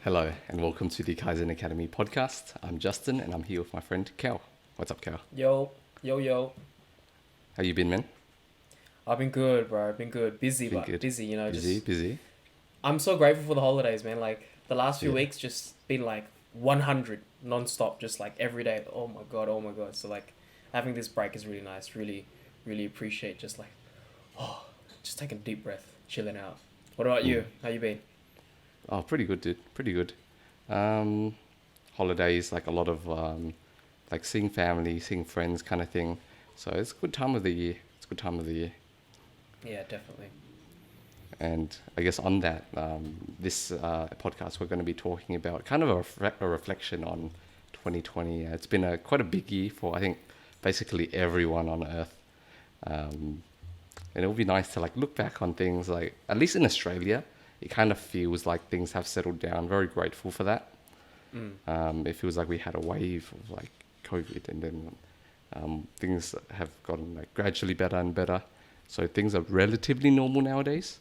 Hello and welcome to the Kaizen Academy podcast. I'm Justin and I'm here with my friend Kel. What's up, Kel? Yo, yo, yo. How you been, man? I've been good, bro. I've been good. Busy, Been but good. busy, Busy, just busy. I'm so grateful for the holidays, man. Like the last few Yeah. weeks just been like 100 non-stop, just like every day. Oh my god, oh my god. So like having this break is really nice. Really, really appreciate just like oh, just taking a deep breath, chilling out. What about Mm. you? How you been? Oh, pretty good, dude. Pretty good. Um, Holidays, like a lot of like seeing family, seeing friends, kind of thing. So it's a good time of the year. It's a good time of the year. Yeah, definitely. And I guess on that, this podcast we're going to be talking about kind of a reflection on 2020. It's been quite a big year for I think basically everyone on Earth. Um, and it would be nice to like look back on things like at least in Australia, it kind of feels like things have settled down. Very grateful for that. Mm. It feels like we had a wave of like COVID, and then things have gotten like gradually better and better. So things are relatively normal nowadays.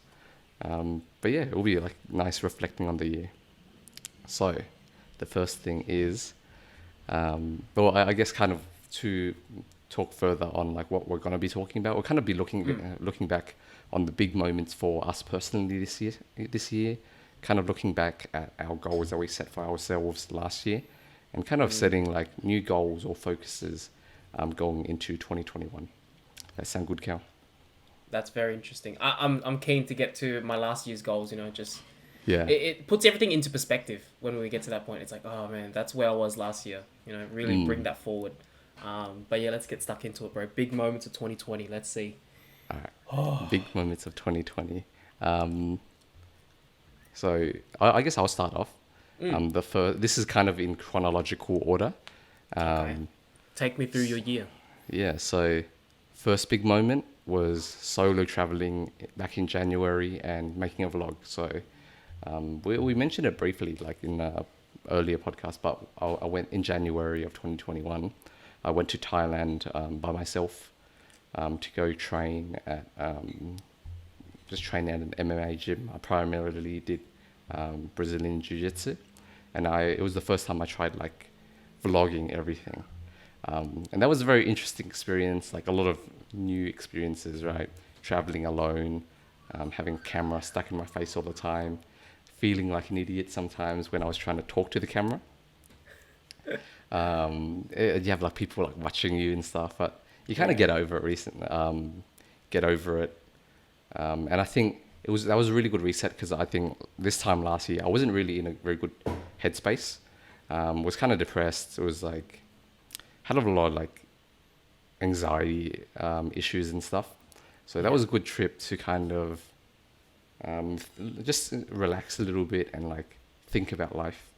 But yeah, it will be like nice reflecting on the year. So the first thing is, well, I guess kind of to talk further on like what we're going to be talking about. We'll kind of be looking back on the big moments for us personally this year. Kind of looking back at our goals that we set for ourselves last year, and kind of Mm. setting like new goals or focuses going into 2021. That sound good, Cal? That's very interesting. I'm keen to get to my last year's goals. Just Yeah. it puts everything into perspective when we get to that point. It's like, oh man, that's where I was last year. Really bring Mm. that forward. But yeah, let's get stuck into it, bro. Big moments of 2020. Let's see. All right. Oh, Big moments of 2020. Um, so I guess I'll start off. mm, This is kind of in chronological order. okay. Um, Take me through your year. yeah. So first big moment was solo traveling back in January and making a vlog. So we mentioned it briefly, like in earlier podcast, but I went in January of 2021. I went to Thailand by myself to go train at just train at an MMA gym. I primarily did Brazilian Jiu-Jitsu, and it was the first time I tried like vlogging everything. And that was a very interesting experience, like a lot of new experiences, right? Traveling alone, having a camera stuck in my face all the time, feeling like an idiot sometimes when I was trying to talk to the camera. You have like people like watching you and stuff, but you kind of Yeah. get over it get over it. And I think that was a really good reset because I think this time last year I wasn't really in a very good headspace. Was kind of depressed. It was like had a lot of like anxiety issues and stuff. So that Yeah. was a good trip to kind of just relax a little bit and like think about life.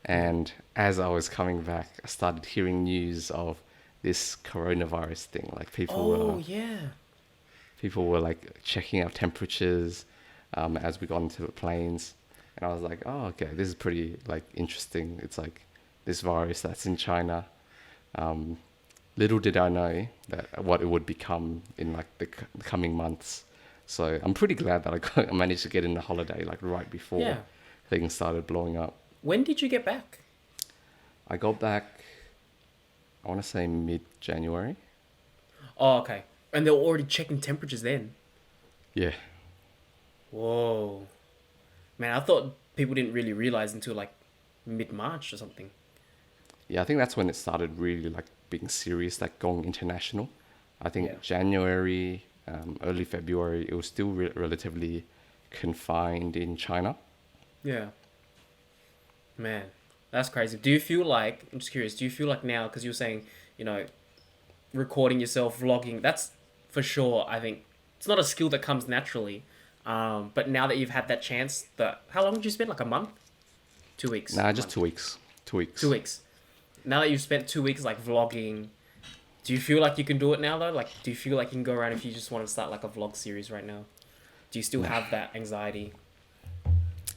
Yeah. And as I was coming back, I started hearing news of this coronavirus thing. Like Oh yeah. people were like checking our temperatures as we got into the planes, and I was like, oh, okay, this is pretty like interesting. It's like this virus that's in China. Um, Little did I know that what it would become in like the coming months. So I'm pretty glad that I managed to get in the holiday like right before Yeah. things started blowing up. When did you get back? I got back, I want to say mid-January. Oh, okay. And they were already checking temperatures then. Yeah. Whoa. Man, I thought people didn't really realize until like mid-March or something. Yeah, I think that's when it started really like being serious, like going international. I Yeah. think January, early February, it was still relatively confined in China. Yeah. Man, that's crazy. Do you feel like, I'm just curious, do you feel like now, because you were saying, you know, recording yourself, vlogging, that's for sure, I think, it's not a skill that comes naturally. But now that you've had that chance, how long did you spend? Like a month? 2 weeks? Nah, A just month? 2 weeks. 2 weeks. 2 weeks. Now that you've spent 2 weeks like vlogging, do you feel like you can do it now though? Like, do you feel like you can go around if you just want to start like a vlog series right now? Do you still Nah, have that anxiety?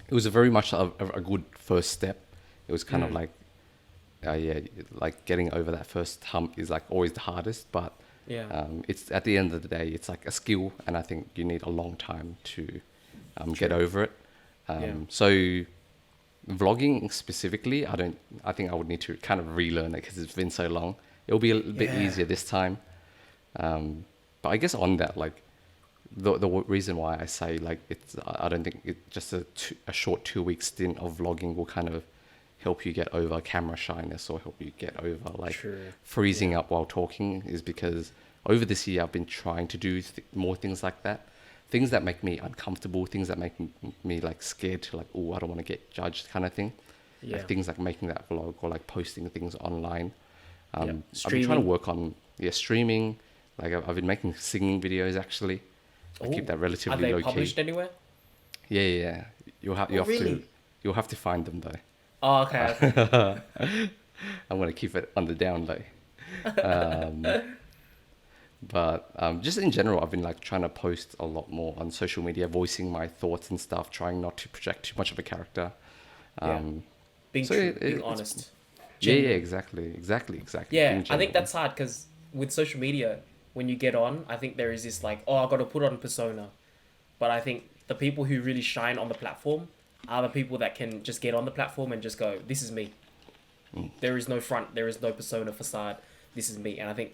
it was a very much a good first step. It was kind of Mm, like, yeah, like getting over that first hump is like always the hardest, but yeah, it's at the end of the day, it's like a skill, and I think you need a long time to get true. over it. Yeah. So vlogging specifically, I think I would need to kind of relearn it because it's been so long. It'll be a bit Yeah. easier this time. But I guess on that, like the reason why I say like I don't think it just a short 2 week stint of vlogging will kind of help you get over camera shyness or help you get over like True. freezing Yeah. up while talking is because over this year I've been trying to do more things like that. Things that make me uncomfortable, things that make me like scared to like, oh, I don't want to get judged kind of thing. Yeah. Like things like making that vlog or like posting things online. Yeah. I've been trying to Streaming. work on streaming. Like I've been making singing videos actually. I keep Oh, that are relatively they low key. published anywhere? Yeah, yeah, yeah. You Oh, have to really? find them though. Oh, okay, okay. I'm gonna keep it on the down low. But just in general, I've been like trying to post a lot more on social media, voicing my thoughts and stuff, trying not to project too much of a character. Yeah. Um, Being so true, being it's honest. yeah, yeah, Genuine. exactly. Yeah, Being I think genuine. that's hard because with social media, when you get on, I think there is this like, oh, I got to put on persona. But I think the people who really shine on the platform are the people that can just get on the platform and just go, this is me. There is no front, there is no persona facade. This is me. And I think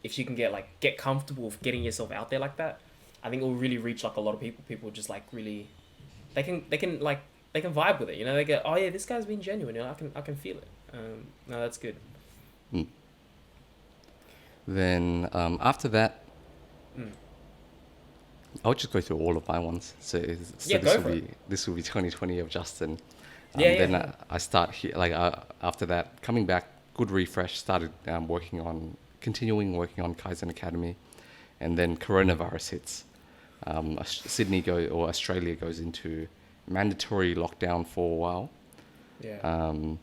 if you can get comfortable with getting yourself out there like that, I think it will really reach like a lot of people. People just like really, they can vibe with it. You know, they go, oh yeah, this guy's being genuine. You know, I can feel it. No, that's good. Mm. Then after that, Mm. I'll just go through all of my ones. So Yeah, this go will for it. be 2020 of Justin. Yeah, yeah, Then yeah. I start here like after that coming back, good refresh. Started continuing working on Kaizen Academy, and then coronavirus hits. Australia goes into mandatory lockdown for a while. Yeah. Um,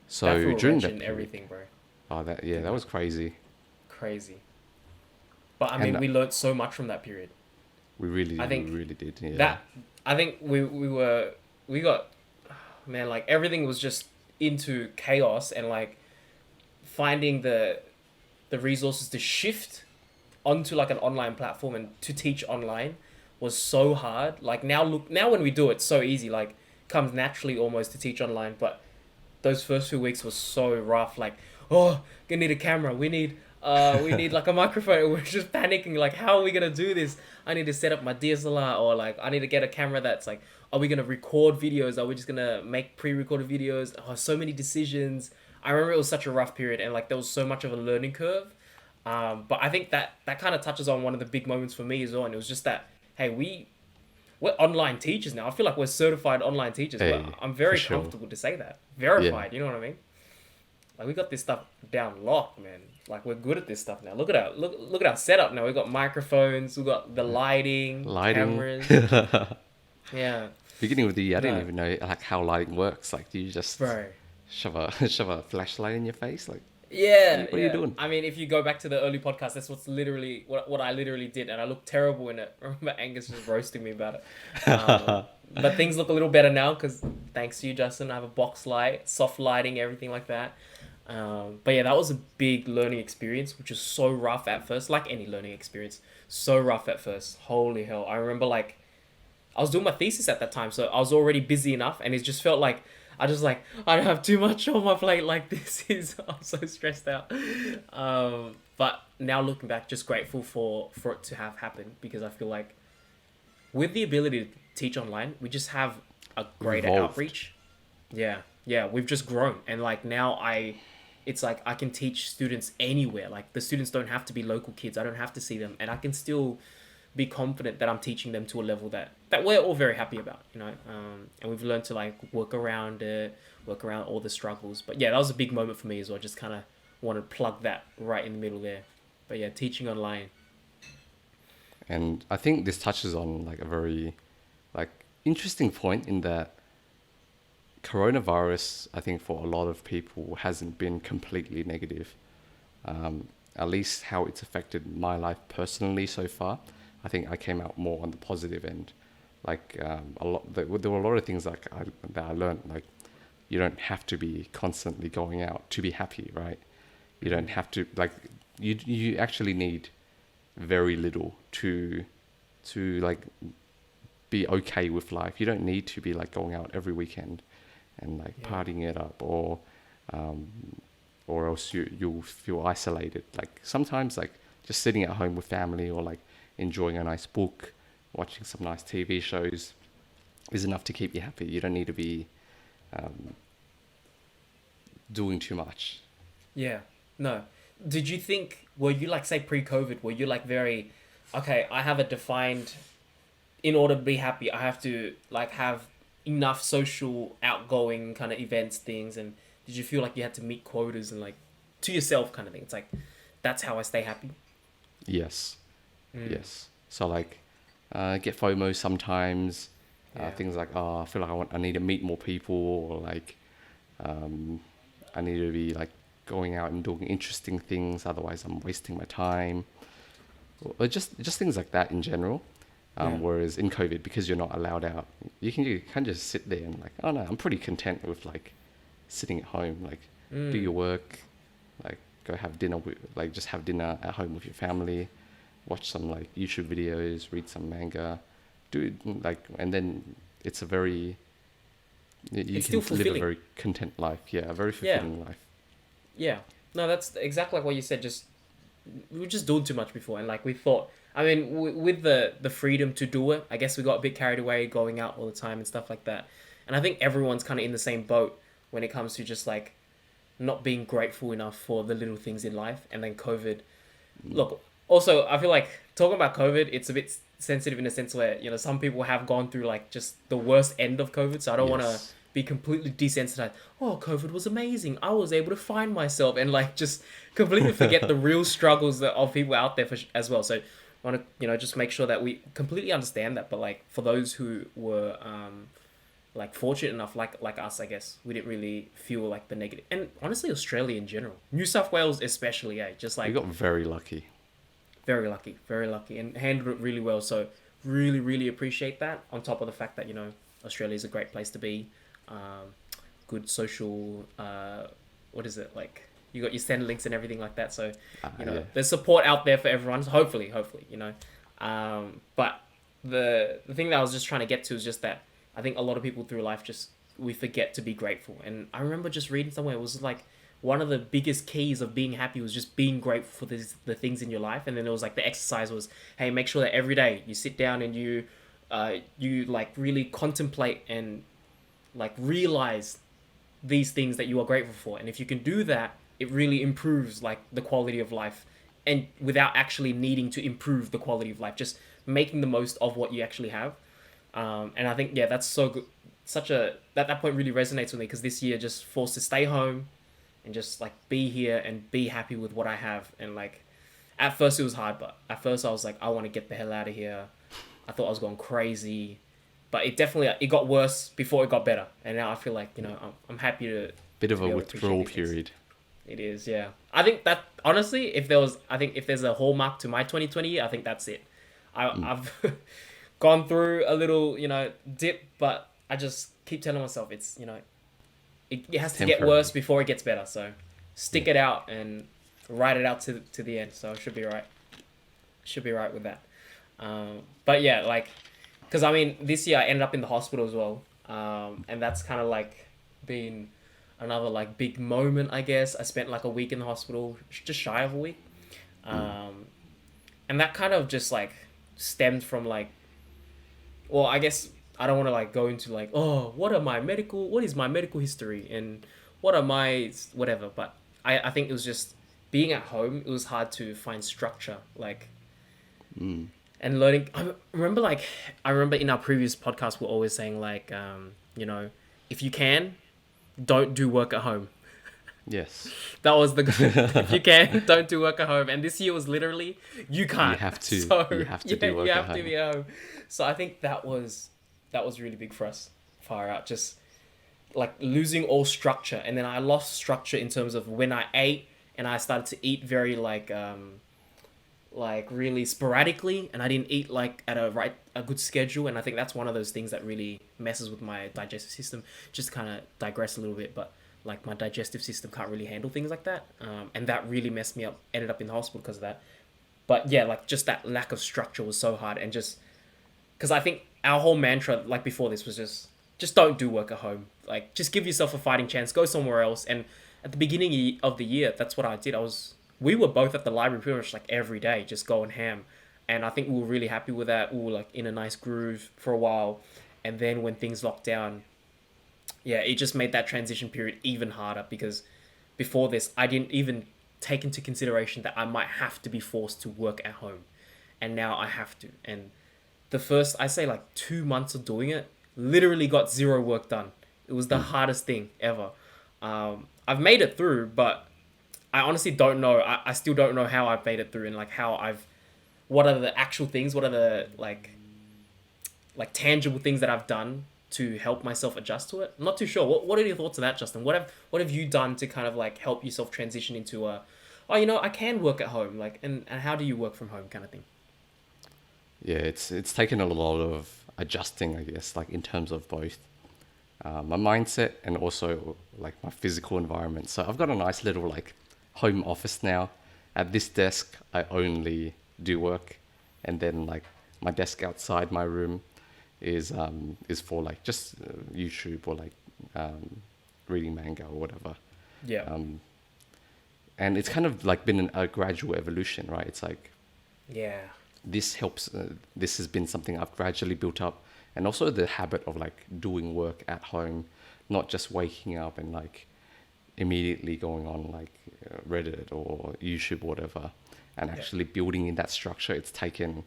That so threw a during wrench that in period, everything, bro. that was crazy, Crazy. But I and mean, we learned so much from that period. I we think really did, yeah. that I think we got man, like everything was just into chaos, and like finding the resources to shift onto like an online platform and to teach online was so hard. Like now when we do it, so easy, like comes naturally almost to teach online. But those first few weeks was so rough. Like, oh, we need a camera. We need like a microphone. We're just panicking. Like, how are we gonna do this? I need to set up my DSLR, or like I need to get a camera that's like, are we gonna record videos? Are we just gonna make pre-recorded videos? Oh, so many decisions. I remember it was such a rough period, and like there was so much of a learning curve. But I think that kind of touches on one of the big moments for me as well, and it was just that, hey, we're online teachers now. I feel like we're certified online teachers. But Hey, I'm for very sure, comfortable to say that. yeah. Verified, you know what I mean? Like we got this stuff down locked, man. Like we're good at this stuff now. Look at our setup now. We got microphones, we got the lighting, Lighting. cameras. Yeah. Beginning with I didn't No. even know like how lighting works. Like, do you just Bro. shove a shove a flashlight in your face? Like, Yeah, what are you yeah. doing? I mean, if you go back to the early podcast, that's what I literally did, and I looked terrible in it. I remember Angus just roasting me about it. But things look a little better now because thanks to you, Justin, I have a box light, soft lighting, everything like that. But yeah, that was a big learning experience, which was so rough at first, like any learning experience, so rough at first. Holy hell! I remember like I was doing my thesis at that time, so I was already busy enough, and it just felt like I don't have too much on my plate. Like this is I'm so stressed out. But now looking back, just grateful for it to have happened because I feel like with the ability to teach online, we just have a greater Evolved. outreach. Yeah, yeah, we've just grown, and like now it's like I can teach students anywhere. Like the students don't have to be local kids. I don't have to see them, and I can still be confident that I'm teaching them to a level that we're all very happy about, you know. And we've learned to like work around it, work around all the struggles. But yeah, that was a big moment for me as well. Just kind of want to plug that right in the middle there. But yeah, teaching online. And I think this touches on like a very like interesting point in that coronavirus, I think for a lot of people hasn't been completely negative. At least how it's affected my life personally so far. I think I came out more on the positive end. Like there were a lot of things like that I learned. Like you don't have to be constantly going out to be happy, right? You don't have to like you actually need very little to like be okay with life. You don't need to be like going out every weekend and like Yeah. partying it up, um, or else you'll feel isolated. Like sometimes like just sitting at home with family or like enjoying a nice book, watching some nice TV shows is enough to keep you happy. You don't need to be um, doing too much. Yeah. No. Did you think, were you like, say pre-COVID, were you like very, okay, I have a defined, in order to be happy, I have to like have enough social outgoing kind of events, things, and did you feel like you had to meet quotas and like to yourself kind of thing? It's like, that's how I stay happy. Yes, Mm. yes. So like, get FOMO sometimes. Yeah. Things like, oh, I feel like I need to meet more people, or like, um, I need to be like going out and doing interesting things. Otherwise, I'm wasting my time, or just things like that in general. Yeah. Whereas in COVID, because you're not allowed out, you can just sit there and like, oh no, I'm pretty content with like sitting at home, like do Mm. your work, like go have dinner with, like just have dinner at home with your family, watch some like YouTube videos, read some manga, do it like, and then it's a very, you It's still can live a fulfilling. very content life, yeah, a very Yeah. fulfilling life. Yeah. No, that's exactly like what you said. Just we were just doing too much before, and like we thought. I mean, with the freedom to do it, I guess we got a bit carried away, going out all the time and stuff like that. And I think everyone's kind of in the same boat when it comes to just like not being grateful enough for the little things in life. And then COVID. Mm. Look, also I feel like talking about COVID, it's a bit sensitive in a sense where some people have gone through like just the worst end of COVID. So I don't want to Yes. be completely desensitized. Oh, COVID was amazing. I was able to find myself and like just completely forget the real struggles of people out there as well. So I want to just make sure that we completely understand that. But like for those who were like fortunate enough, like us, I guess we didn't really feel like the negative. And honestly, Australia in general, New South Wales especially, just We like got very lucky. very lucky, and handled it really well. So really, really appreciate that. On top of the fact that Australia is a great place to be, good social. What is it like? You got your send links and everything like that. So Yeah. there's support out there for everyone. Hopefully. But the thing that I was just trying to get to is just that I think a lot of people through life just we forget to be grateful. And I remember just reading somewhere it was like one of the biggest keys of being happy was just being grateful for the things in your life. And then it was like the exercise was, hey, make sure that every day you sit down and you like really contemplate and like realize these things that you are grateful for. And if you can do that, it really improves like the quality of life, and without actually needing to improve the quality of life, just making the most of what you actually have. And I think that's so good. Such a that point really resonates with me because this year just forced to stay home and just like be here and be happy with what I have. And like at first it was hard, but at first I was like, I want to get the hell out of here. I thought I was going crazy, but it got worse before it got better. And now I feel like I'm happy Bit of to a be able to appreciate withdrawal these things. period. It is, yeah. I think that honestly, if there's a hallmark to my 2020 year, I think that's it. Mm. I've gone through a little, dip, but I just keep telling myself it has to get Temporary. worse before it gets better. So stick Yeah. it out and ride it out to the end. So I should be right. Should be right with that. But yeah, like, because I mean, this year I ended up in the hospital as well. And that's kind of like been another like big moment, I guess. I spent like a week in the hospital, just shy of a week. Mm. And that kind of just like stemmed from like, well, I guess I don't want to like go into like, oh, what is my medical history and what are my whatever. But I think it was just being at home. It was hard to find structure, like, Mm. and learning. I remember in our previous podcast we're always saying like, if you can, don't do work at home. Yes. That was the if you can, don't do work at home. And this year was literally you can't. have to. So You have to do work you at have to home. be at home. So I think that was really big for us. Far out, just like losing all structure, and then I lost structure in terms of when I ate, and I started to eat very like really sporadically, and I didn't eat like at a good schedule. And I think that's one of those things that really messes with my digestive system. Just kind of digress a little bit, but like my digestive system can't really handle things like that, and that really messed me up. Ended up in the hospital because of that. But yeah, like just that lack of structure was so hard, and just because I think our whole mantra like before this was just just don't do work at home. Like, just give yourself a fighting chance. Go somewhere else. And at the beginning of the year, that's what I did. We were both at the library pretty much like every day, just going ham. And I think we were really happy with that. We were like in a nice groove for a while. And then when things locked down, yeah, it just made that transition period even harder because before this, I didn't even take into consideration that I might have to be forced to work at home. And now I have to. And the first, I say like 2 months of doing it, literally got zero work done. It was the hardest thing ever. I've made it through, but I honestly don't know. I still don't know how I've made it through and like what are the actual things, what are the like tangible things that I've done to help myself adjust to it. I'm not too sure. What are your thoughts on that, Justin? What have you done to kind of like help yourself transition into oh, I can work at home, like, and how do you work from home kind of thing? Yeah, it's taken a lot of adjusting, I guess, like in terms of both my mindset and also like my physical environment. So I've got a nice little like home office now. At this desk, I only do work, and then like my desk outside my room is for like just YouTube or like um, reading manga or whatever. Yeah. Um, and it's kind of like been a gradual evolution, right? It's like Yeah. this helps. This has been something I've gradually built up, and also the habit of like doing work at home, not just waking up and like immediately going on like Reddit or YouTube or whatever, and Yeah. actually building in that structure. It's taken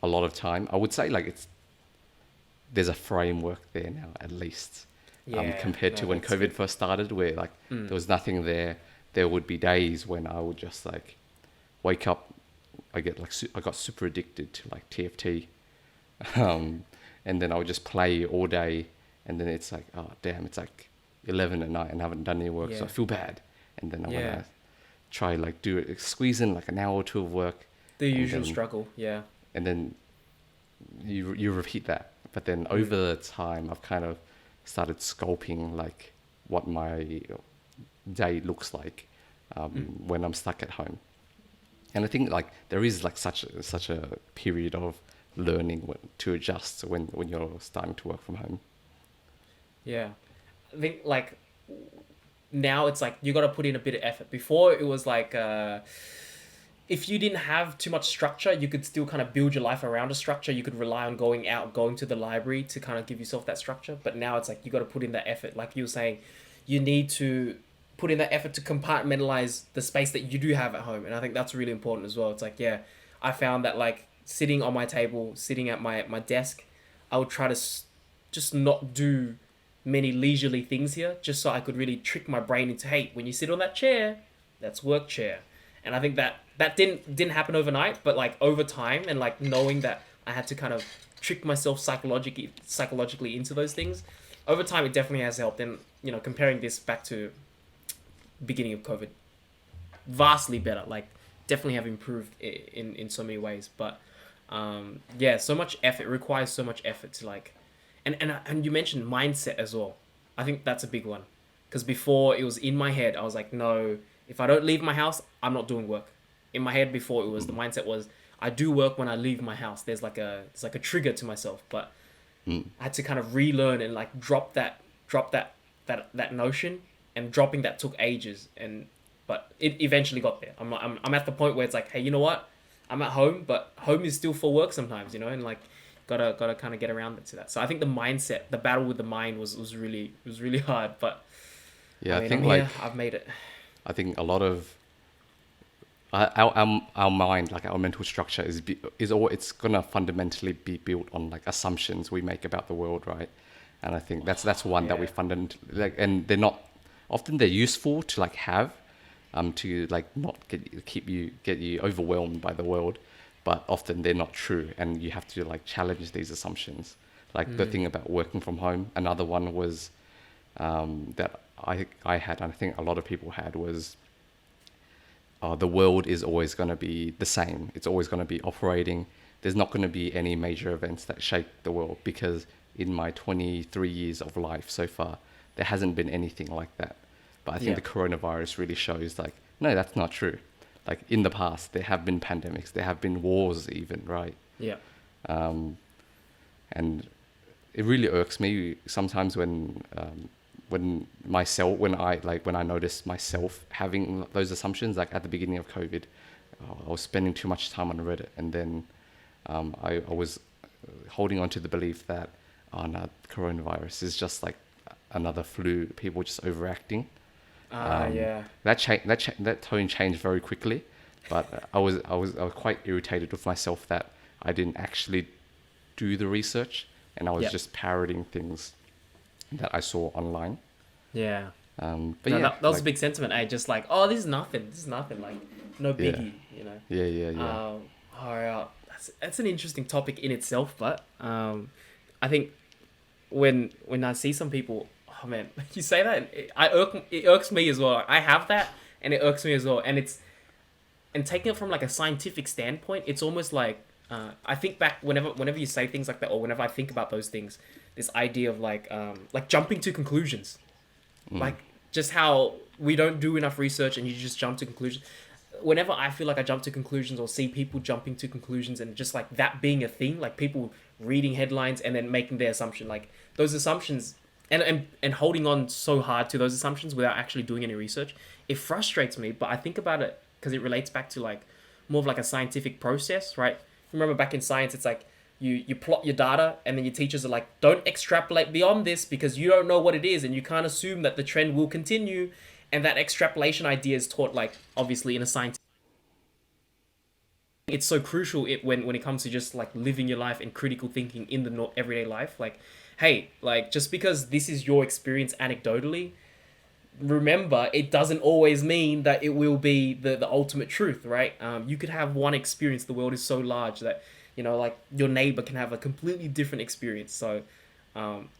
a lot of time. I would say like there's a framework there now at least, Yeah. compared to No, when that's COVID good. first started, where like Mm. there was nothing there. There would be days when I would just like wake up. I got super addicted to like TFT, um, and then I would just play all day, and then it's like, oh damn, it's like 11 at night and I haven't done any work, so I Yeah. feel bad, and then I want Yeah. to try like do it, squeeze in like an hour or two of work, The and usual then struggle. Yeah. you repeat that. But then Mm. over the time, I've kind of started sculpting like what my day looks like Mm. when I'm stuck at home. And I think like there is like such a period of learning to adjust when you're starting to work from home. Yeah. I think like now it's like you got to put in a bit of effort. Before it was like if you didn't have too much structure, you could still kind of build your life around a structure. You could rely on going out, going to the library to kind of give yourself that structure. But now it's like you got to put in that effort. Like you were saying, you need to put in that effort to compartmentalize the space that you do have at home. And I think that's really important as well. It's like, yeah, I found that like sitting on my table, sitting at my desk, I would try to just not do many leisurely things here, just so I could really trick my brain into, hey, when you sit on that chair, that's work chair. And I think that didn't happen overnight, but like over time and like knowing that I had to kind of trick myself psychologically into those things, over time it definitely has helped. And comparing this back to beginning of COVID, vastly better. Like definitely have improved in so many ways. But yeah, so much effort. It requires so much effort to like, and you mentioned mindset as well. I think that's a big one, because before it was in my head. I was like, no, if I don't leave my house, I'm not doing work. In my head before, it was the mindset was I do work when I leave my house. There's like a trigger to myself, but Mm. I had to kind of relearn and like drop that notion, and dropping that took ages. But it eventually got there. I'm at the point where it's like, hey, you know what? I'm at home, but home is still for work sometimes, and like gotta kind of get around it to that. So I think the mindset, the battle with the mind was really hard. But Yeah, I I mean, I'm think here. like I've made it. I think a lot of our mind, like our mental structure, it's gonna fundamentally be built on like assumptions we make about the world, right? And I think that's one that we Yeah. fundamentally like, and they're not often they're useful to like have, to like not get you overwhelmed by the world, but often they're not true, and you have to like challenge these assumptions. Like the Mm. thing about working from home. Another one was that I had, and I think a lot of people had, was the world is always going to be the same. It's always going to be operating. There's not going to be any major events that shake the world, because in my 23 years of life so far, there hasn't been anything like that. But I think Yeah. the coronavirus really shows like, no, that's not true. Like in the past, there have been pandemics, there have been wars even, right? Yeah. Um, and it really irks me sometimes when I notice myself having those assumptions. Like at the beginning of COVID, I was spending too much time on Reddit, and then I was holding on to the belief that, oh no, coronavirus is just like another flu, people just overacting. Yeah. That tone changed very quickly, but I was quite irritated with myself that I didn't actually do the research, and I was Yep. just parroting things that I saw online. Yeah. But No, yeah, that was a like big sentiment. I just like, oh, this is nothing. This is nothing. Like, no yeah, biggie, you know. yeah. All right, that's an interesting topic in itself, but I think when I see some people, oh man, you say that, it irks me as well. I have that, and it irks me as well. And taking it from like a scientific standpoint, it's almost like I think back whenever you say things like that, or whenever I think about those things, this idea of like jumping to conclusions, like just how we don't do enough research and you just jump to conclusions. Whenever I feel like I jump to conclusions or see people jumping to conclusions and just like that being a thing, like people reading headlines and then making their assumption, like those assumptions and holding on so hard to those assumptions without actually doing any research, it frustrates me. But I think about it because it relates back to like more of like a scientific process, right? Remember back in science, it's like you plot your data and then your teachers are like, don't extrapolate beyond this because you don't know what it is and you can't assume that the trend will continue. And that extrapolation idea is taught like obviously in a science. It's so crucial when it comes to just like living your life and critical thinking in the everyday life. Like, hey, like just because this is your experience anecdotally, remember it doesn't always mean that it will be the ultimate truth, right? You could have one experience. The world is so large that like your neighbor can have a completely different experience. So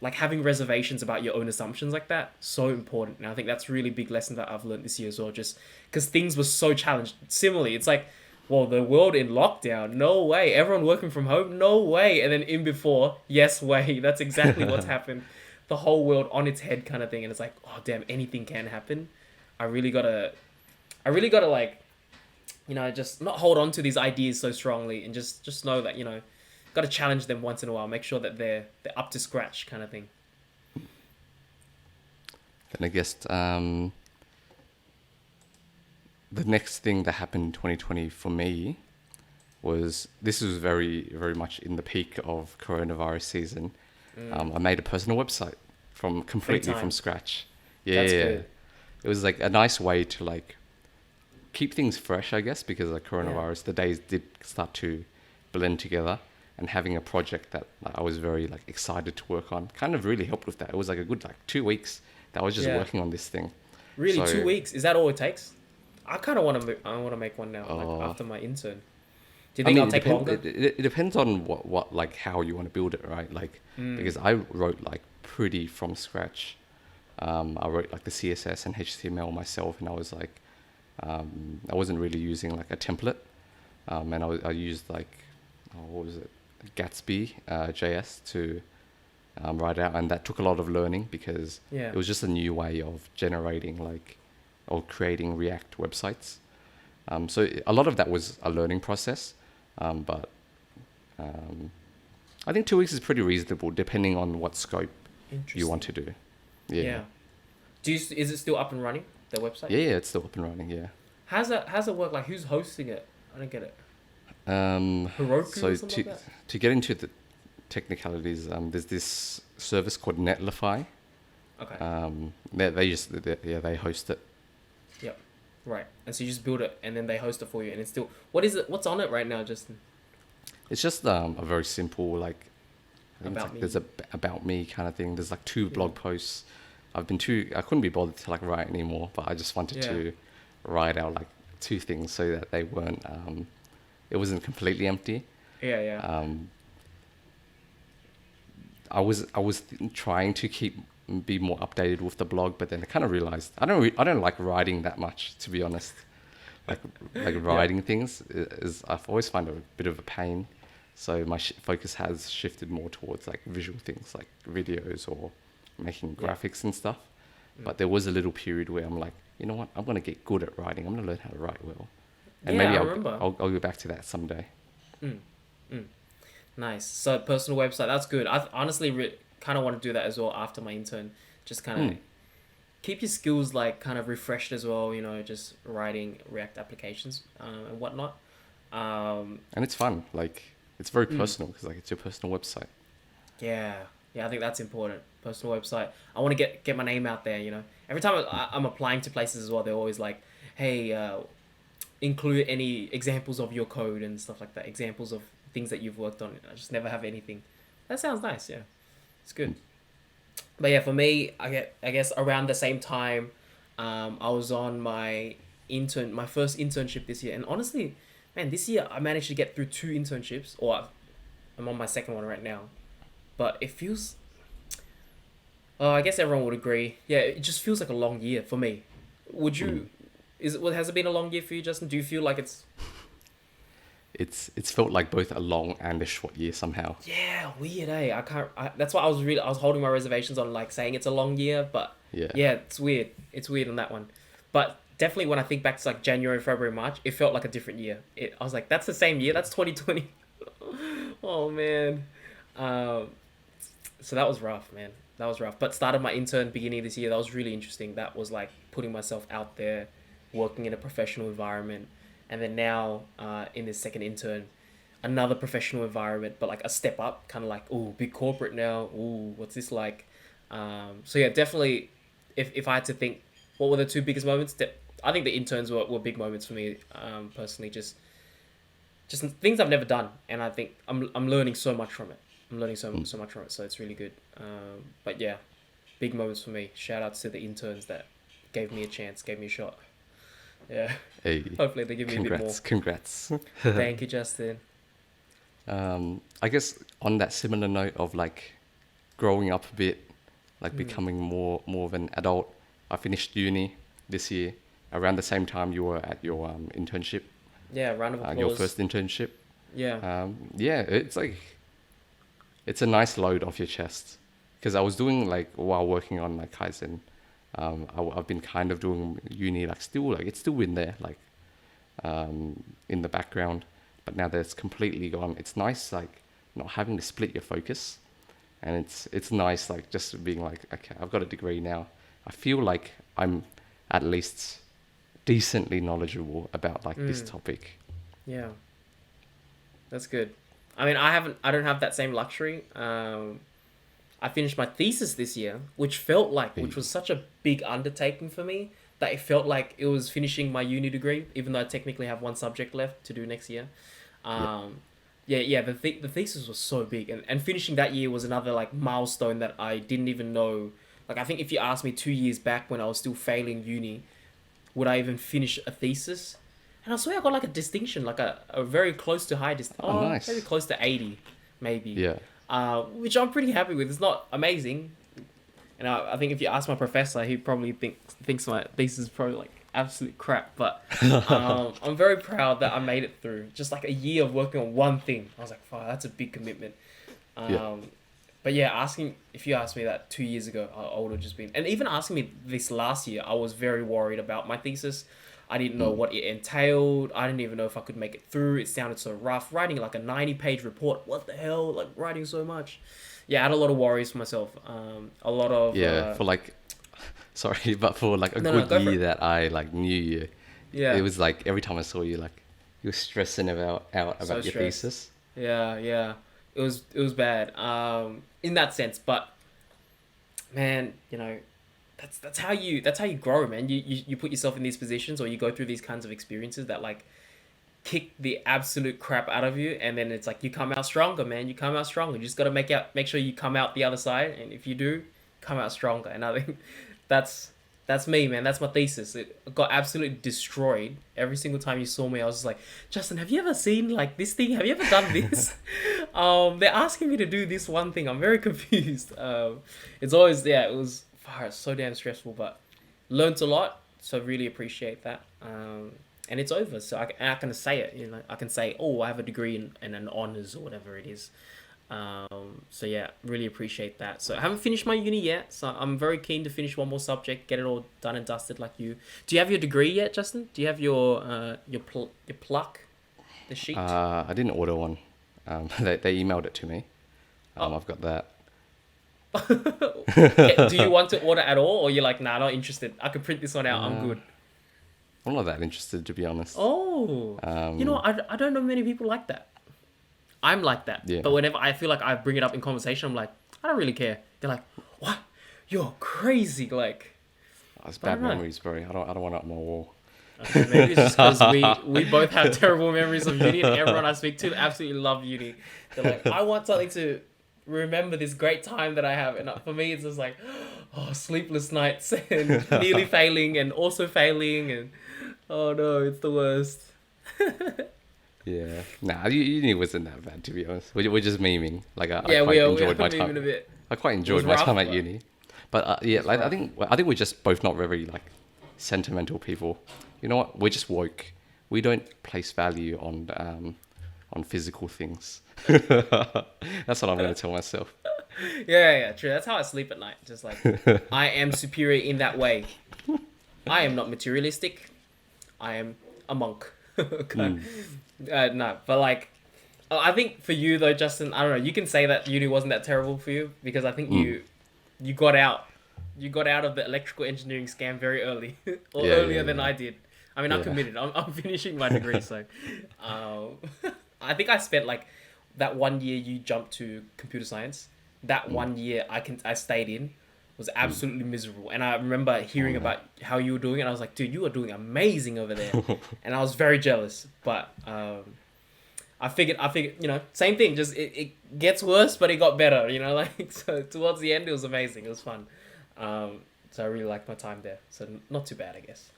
like having reservations about your own assumptions like that, so important. And I think that's a really big lesson that I've learned this year as well, just because things were so challenged. Similarly, it's like, well, the world in lockdown, no way. Everyone working from home, no way. And then in before, yes way. That's exactly what's happened. The whole world on its head kind of thing. And it's like, oh damn, anything can happen. I really gotta like, just not hold on to these ideas so strongly and just know that, gotta challenge them once in a while. Make sure that they're up to scratch kind of thing. And I guess the next thing that happened in 2020 for me was, this was very, very much in the peak of coronavirus season. I made a personal website completely from scratch. That's good. It was like a nice way to like keep things fresh, I guess, because of coronavirus, the days did start to blend together, and having a project that I was very like excited to work on kind of really helped with that. It was like a good like 2 weeks that I was just working on this thing. Really, So, 2 weeks? Is that all it takes? I kind of want to. I want to make one now, like after my intern. Do you think I'll take longer? It depends on what like how you want to build it, right? Like because I wrote like pretty from scratch. I wrote like the CSS and HTML myself, and I was like, I wasn't really using like a template, and I used like, what was it, Gatsby JS to write out, and that took a lot of learning because it was just a new way of generating like or creating React websites. So a lot of that was a learning process, but I think 2 weeks is pretty reasonable depending on what scope you want to do. Yeah. Is it still up and running, the website? Yeah, it's still up and running. Yeah. How's it work? Like, who's hosting it? I don't get it. Heroku So or something like that? to get into the technicalities, there's this service called Netlify. Okay. They host it. Yep. Right. And so you just build it, and then they host it for you, and it's still. What is it? What's on it right now, Justin? It's just a very simple like. I think About me. there's a about me kind of thing. There's like 2 blog posts. I couldn't be bothered to like write anymore, but I just wanted to write out like 2 things so that they weren't. It wasn't completely empty. Yeah. I was trying to be more updated with the blog, but then I kind of realized I don't like writing that much, to be honest. Like writing things is I've always found it a bit of a pain. So my focus has shifted more towards like visual things, like videos or making graphics and stuff. But there was a little period where I'm like, you know what? I'm gonna get good at writing. I'm gonna learn how to write well, and maybe I'll go back to that someday. No, Nice. So personal website, that's good. I honestly kind of want to do that as well after my intern. Just kind of Mm. keep your skills like kind of refreshed as well. You know, just writing React applications and whatnot. Um, And it's fun. Like it's very mm, personal because like it's your personal website. yeah, yeah. I think that's important. Personal website. I want to get my name out there. You know, every time I'm applying to places as well, they're always like, "Hey, include any examples of your code and stuff like that. Examples of things that you've worked on." I just never have anything. That sounds nice. Yeah, it's good. But yeah, for me, I guess around the same time, I was on my first internship this year, and honestly, man, this year I managed to get through two internships, or I'm on my second one right now. But it feels, I guess everyone would agree. Yeah, it just feels like a long year for me. Would Mm. you? Is it? Has it been a long year for you, Justin? Do you feel like it's? It's felt like both a long and a short year somehow. Yeah, weird, eh? I can't. That's why I was holding my reservations on like saying it's a long year, but Yeah. yeah, it's weird. It's weird on that one, but definitely when I think back to like January, February, March, it felt like a different year. I was like, that's the same year. That's 2020. Oh man. Um, so that was rough, man. That was rough. But started my intern beginning of this year. That was really interesting. That was like putting myself out there, working in a professional environment, and then now in this second intern, another professional environment, but like a step up, kind of like, oh, big corporate now. Ooh, what's this like? So yeah, definitely. If I had to think, what were the two biggest moments? I think the interns were big moments for me personally. Just things I've never done, and I think I'm learning so much from it. I'm learning Mm. so much from it, so it's really good. But yeah, big moments for me. Shout outs to the interns that gave me a chance, gave me a shot. Yeah, Hey, hopefully they give me a bit more. congrats. Thank you, Justin. I guess on that similar note of like growing up a bit, like Mm. becoming more of an adult. I finished uni this year around the same time you were at your internship, Yeah, round of your applause. first internship. Yeah. Yeah, it's like it's a nice load off your chest because I was doing like while working on like Kaizen. I've been kind of doing uni like still like it's still in there like in the background, but now that it's completely gone, it's nice like not having to split your focus, and it's nice like just being like, okay, I've got a degree now. I feel like I'm at least decently knowledgeable about like this Mm. topic. Yeah. That's good. I mean, I don't have that same luxury. I finished my thesis this year, which Eh, was such a big undertaking for me that it felt like it was finishing my uni degree, even though I technically have one subject left to do next year. Yeah, Um, yeah. The thesis was so big, and finishing that year was another like milestone that I didn't even know. Like I think if you asked me 2 years back when I was still failing uni, would I even finish a thesis? And I swear I got like a distinction, like a very close to high oh maybe nice. close to 80, maybe. Yeah, Which I'm pretty happy with. It's not amazing, and I think if you ask my professor, he probably thinks my thesis is probably like absolute crap. But I'm very proud that I made it through. Just like a year of working on one thing, I was like, "Wow, that's a big commitment." yeah. Um, but yeah, asking if you asked me that 2 years ago, I would have just been, and even asking me this last year, I was very worried about my thesis. I didn't know Mm. what it entailed. I didn't even know if I could make it through. It sounded so rough. Writing like a 90-page report. What the hell? Like writing so much. Yeah, I had a lot of worries for myself. A lot of Yeah, for like, sorry, but for like a no, good go for year it. that I like knew you, it Yeah, was like every time I saw you, like you were stressing out so about your stressed. thesis. Yeah. It was bad. In that sense, but man, that's how you grow, man. You put yourself in these positions or you go through these kinds of experiences that like kick the absolute crap out of you, and then it's like you come out stronger, man. You come out stronger. You just got to make sure you come out the other side, and if you do, come out stronger. And I think that's that's me, man. That's my thesis. It got absolutely destroyed every single time you saw me. I was just like, Justin, have you ever seen like this thing? Have you ever done this? They're asking me to do this one thing. I'm very confused. It's always yeah. It was it's so damn stressful, but learned a lot. So really appreciate that. And it's over. So I can say it. You know, I can say, oh, I have a degree in an honors or whatever it is. So yeah, really appreciate that. So I haven't finished my uni yet, so I'm very keen to finish one more subject, get it all done and dusted like you. Do you have your degree yet, Justin? Do you have your pluck, the sheet? I didn't order one. They emailed it to me. Oh. I've got that. Okay, do you want to order at all, or you're like, nah, not interested? I could print this one out. I'm Uh, good. I'm not that interested, to be honest. Oh, you know, Um, I don't know many people like that. I'm like that, yeah, but whenever I feel like I bring it up in conversation, I'm like, I don't really care. They're like, what? You're crazy. Like, it's but I bad don't know. memories, bro. I don't want it on my wall. Okay, maybe it's just because we both have terrible memories of uni, and everyone I speak to absolutely love uni. They're like, I want something to remember this great time that I have, and for me, it's just like, oh, sleepless nights and nearly failing and also failing, and oh no, it's the worst. Yeah, nah, uni wasn't that bad, to be honest. We're just memeing. Like I Yeah, quite we are enjoyed my moving a time. bit. I quite It was enjoyed my rough, time at but uni. But it yeah, was like rough. I think we're just both not very like sentimental people. You know what? We're just woke. We don't place value on physical things. That's what I'm gonna tell myself. Yeah, true. That's how I sleep at night. Just like, I am superior in that way. I am not materialistic. I am a monk. Okay. Mm, No, but like, I think for you though, Justin, I don't know. You can say that uni wasn't that terrible for you because I think mm. you got out. You got out of the electrical engineering scam very early, or Yeah, earlier yeah, than yeah, I did. I mean, I'm yeah. committed. I'm finishing my degree, so I think I spent like that 1 year you jumped to computer science. That Mm, 1 year I stayed in was mm. absolutely miserable, and I remember Oh hearing no. about how you were doing it. And I was like, dude, you are doing amazing over there, and I was very jealous. But I figured, you know, same thing. Just it gets worse, but it got better. You know, like so towards the end, it was amazing. It was fun. So I really liked my time there. So not too bad, I guess.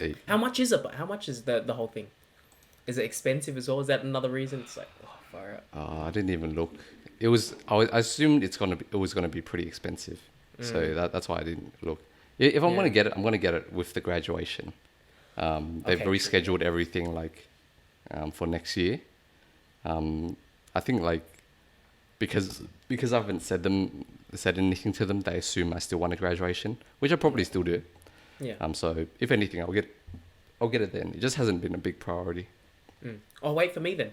Eh, How much is it? But how much is the whole thing? Is it expensive as well? Is that another reason? It's like, oh, far out. I didn't even look. I assumed it was gonna be pretty expensive, so that's why I didn't look. If I'm Yeah. gonna get it, I'm gonna get it with the graduation. They've Okay. True. rescheduled everything like for next year. I think like because I haven't said anything to them, they assume I still want a graduation, which I probably still do. Yeah. So if anything, I'll get it then. It just hasn't been a big priority. Mm. Oh, wait for me then.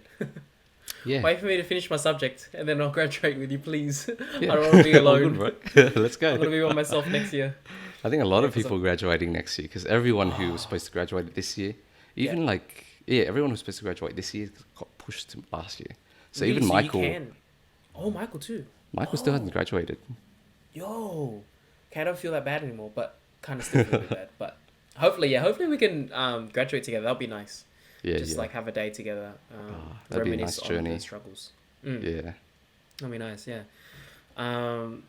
Yeah, Wait for me to finish my subject, and then I'll graduate with you, please. yeah. I don't want to be All alone. good, bro. Let's I'm go. gonna be by myself next year. I think a lot Yeah, of because people graduating next year because everyone who was supposed to graduate this year, yeah. even like everyone who's supposed to graduate this year got pushed to last year. So Really, even so you Michael, can. Oh, Michael too. Still Oh, hasn't graduated. yo. Okay, I don't feel that bad anymore, but kind of still feel a bit bad. But hopefully we can graduate together. That'll be nice. Yeah, Just yeah. like have a day together. That'd be a Reminisce nice on journey. the struggles. Mm, Yeah. that'll be nice. Yeah. Um,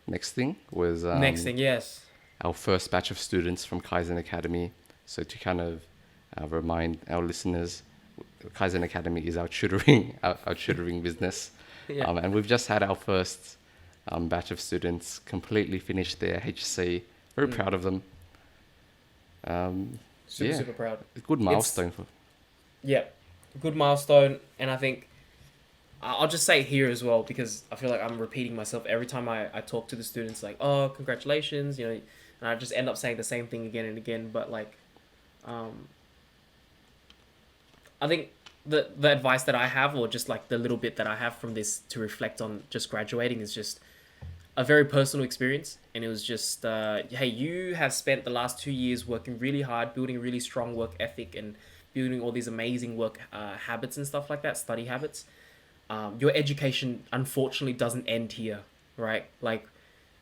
Next thing was next thing, yes. our first batch of students from Kaizen Academy. So to kind of remind our listeners, Kaizen Academy is our tutoring our tutoring business, Yeah. and we've just had our first batch of students completely finish their HC. Very Mm. proud of them. Super Yeah, super proud. a good milestone for. Yeah, good milestone, and I think I'll just say it here as well because I feel like I'm repeating myself every time I talk to the students. Like, oh, congratulations, you know, and I just end up saying the same thing again and again. But like, um, I think the advice that I have, or just like the little bit that I have from this to reflect on just graduating, is just a very personal experience. And it was just, hey, you have spent the last 2 years working really hard, building a really strong work ethic, and building all these amazing work habits and stuff like that, study habits. Your education unfortunately doesn't end here, right? Like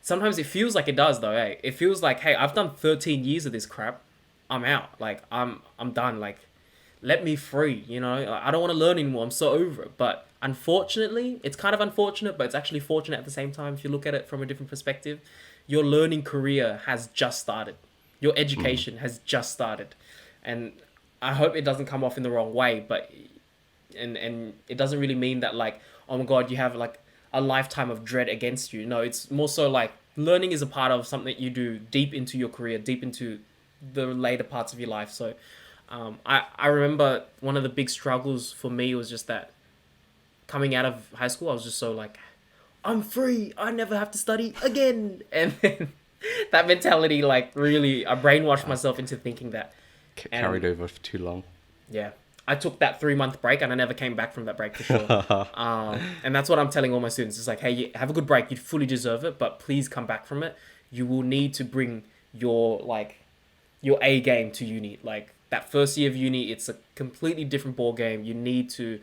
sometimes it feels like it does though. Hey, it feels like, hey, I've done 13 years of this crap. I'm out. Like I'm done. Like let me free. You know, like, I don't want to learn anymore. I'm so over it. But unfortunately, it's kind of unfortunate, but it's actually fortunate at the same time. If you look at it from a different perspective, your learning career has just started. Your education has just started, and I hope it doesn't come off in the wrong way, but and it doesn't really mean that like, oh my god, you have like a lifetime of dread against you. No, it's more so like learning is a part of something you do deep into your career, deep into the later parts of your life. So I remember one of the big struggles for me was just that coming out of high school, I was just so like, I'm free, I never have to study again. And then that mentality, like really, I brainwashed myself into thinking that. And Carried over for too long. yeah, I took that 3 month break and I never came back from that break for sure. And that's what I'm telling all my students. It's like, hey, you have a good break. You fully deserve it, but please come back from it. You will need to bring your A game to uni. Like that first year of uni, it's a completely different ball game. You need to,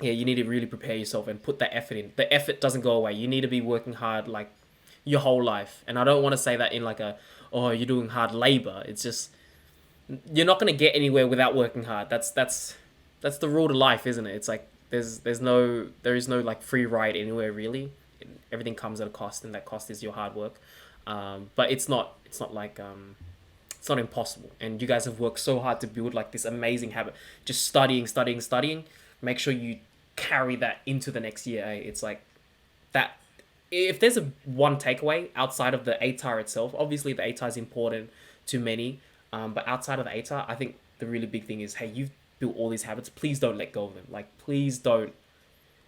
you need to really prepare yourself and put that effort in. The effort doesn't go away. You need to be working hard like your whole life. And I don't want to say that in like oh, you're doing hard labor. It's just you're not gonna get anywhere without working hard. That's the rule to life, isn't it? It's like there is no like free ride anywhere really. Everything comes at a cost, and that cost is your hard work. But it's not like it's not impossible. And you guys have worked so hard to build like this amazing habit. Just studying. Make sure you carry that into the next year. It's like that. If there's one takeaway outside of the ATAR itself, obviously the ATAR is important to many. But outside of the ATAR, I think the really big thing is, hey, you've built all these habits. Please don't let go of them. Like, please don't.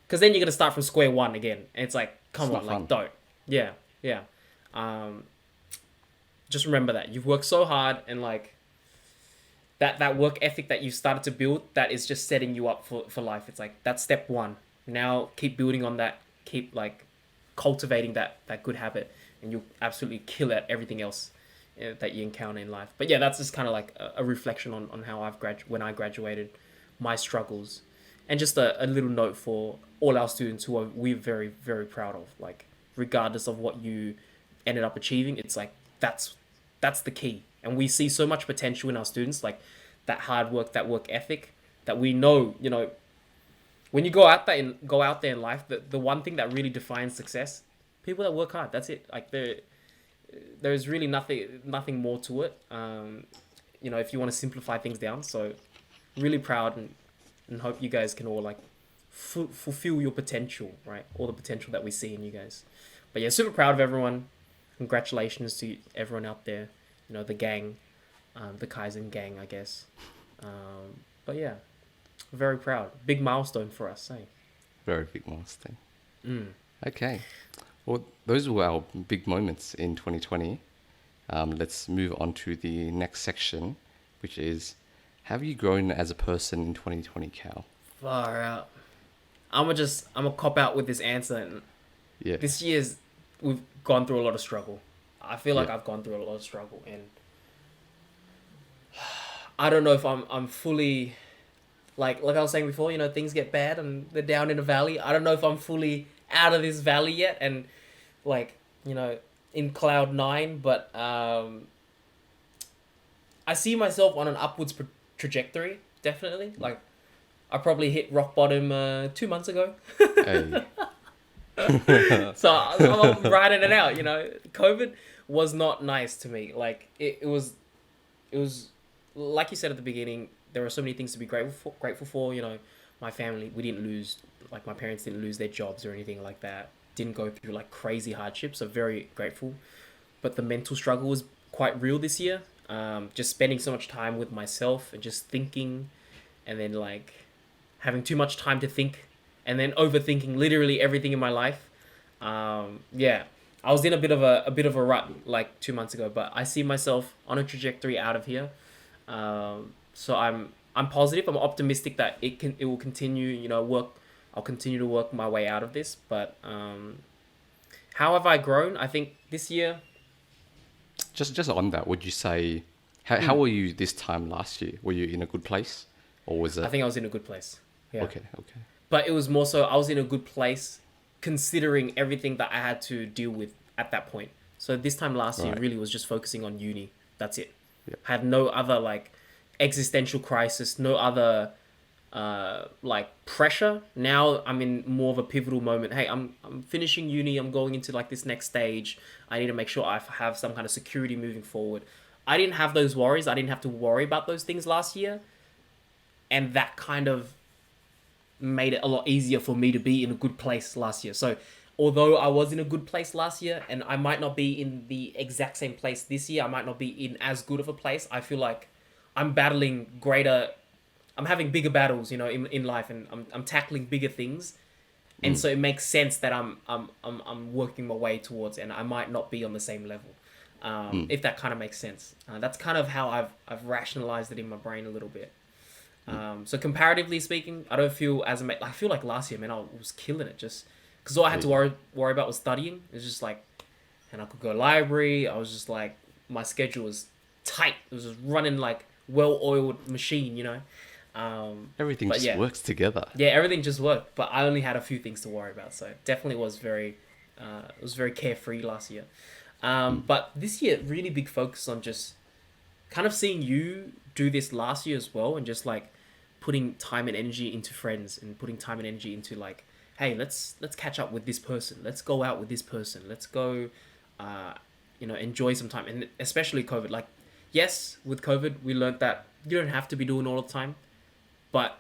Because then you're going to start from square one again. And it's like, come on, like, don't. Yeah. Just remember that. You've worked so hard, and, like, that work ethic that you've started to build, that is just setting you up for life. It's like, that's step one. Now, keep building on that. Keep, like, cultivating that good habit. And you'll absolutely kill at everything else that you encounter in life. But yeah, that's just kind of like a reflection on how when I graduated, my struggles, and just a little note for all our students who we're very, very proud of. Like, regardless of what you ended up achieving, it's like that's the key. And we see so much potential in our students, like that hard work, that work ethic, that we know, when you go out there in life, the one thing that really defines success, people that work hard. That's it. Like there's really nothing more to it. If you want to simplify things down. So really proud and hope you guys can all like fulfill your potential, right? All the potential that we see in you guys. But yeah, super proud of everyone. Congratulations to everyone out there. The gang, the Kaizen gang, I guess. But yeah, very proud. Big milestone for us, eh? Very big milestone. Okay. Well, those were our big moments in 2020. Let's move on to the next section, which is, have you grown as a person in 2020, Cal? Far out. I'm gonna cop out with this answer. Yeah. This year's, we've gone through a lot of struggle. I feel like I've gone through a lot of struggle, and I don't know if I'm fully, like I was saying before, things get bad and they're down in a valley. I don't know if I'm fully out of this valley yet, and in cloud 9, but I see myself on an upwards trajectory, definitely. Like, I probably hit rock bottom 2 months ago. Hey. So I'm riding it out. COVID was not nice to me. Like, it was like you said at the beginning, there are so many things to be grateful for. My family, we didn't lose, like, my parents didn't lose their jobs or anything like that. Didn't go through like crazy hardships. So very grateful. But the mental struggle was quite real this year. Just spending so much time with myself and just thinking, and then like having too much time to think, and then overthinking literally everything in my life. Yeah, I was in a bit of a rut like 2 months ago, but I see myself on a trajectory out of here. So I'm positive. I'm optimistic that it will continue. Work. I'll continue to work my way out of this. But how have I grown? I think this year. Just on that, would you say, how were you this time last year? Were you in a good place, or was it? I think I was in a good place. Yeah. Okay. But it was more so I was in a good place considering everything that I had to deal with at that point. So this time last year really was just focusing on uni. That's it. Yeah. I had no other like existential crisis, no other like pressure. Now I'm in more of a pivotal moment. Hey, I'm finishing uni. I'm going into like this next stage. I need to make sure I have some kind of security moving forward. I didn't have those worries. I didn't have to worry about those things last year. And that kind of made it a lot easier for me to be in a good place last year. So although I was in a good place last year, and I might not be in the exact same place this year, I might not be in as good of a place, I feel like I'm having bigger battles, in life, and I'm tackling bigger things. And so it makes sense that I'm working my way towards, and I might not be on the same level. If that kind of makes sense. That's kind of how I've rationalized it in my brain a little bit. So comparatively speaking, I don't feel as I feel like last year, man, I was killing it just because all I had to Yeah. worry about was studying. It's just like, and I could go library. I was just like, my schedule was tight. It was just running like well-oiled machine, you know. Everything But just yeah, works together. yeah, everything just worked. But I only had a few things to worry about, so definitely it was very carefree last year. But this year, really big focus on just kind of seeing you do this last year as well, and just like putting time and energy into friends and putting time and energy into like, hey, let's catch up with this person, let's go out with this person, let's go uh enjoy some time. And especially COVID, like, yes, with COVID we learned that you don't have to be doing all the time, but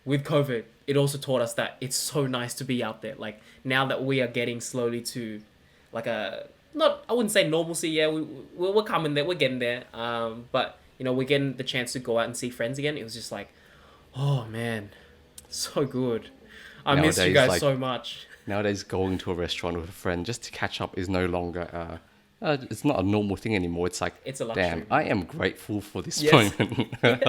with COVID it also taught us that it's so nice to be out there. Like, now that we are getting slowly to like a, not, I wouldn't say normalcy. Yeah, we're coming there. We're getting there. But we're getting the chance to go out and see friends again. It was just like, oh man, so good. I miss you Nowadays, guys like so much. nowadays, going to a restaurant with a friend just to catch up is no longer. It's not a normal thing anymore. It's like, It's a damn, luxury. I am grateful for this Yes. moment. Like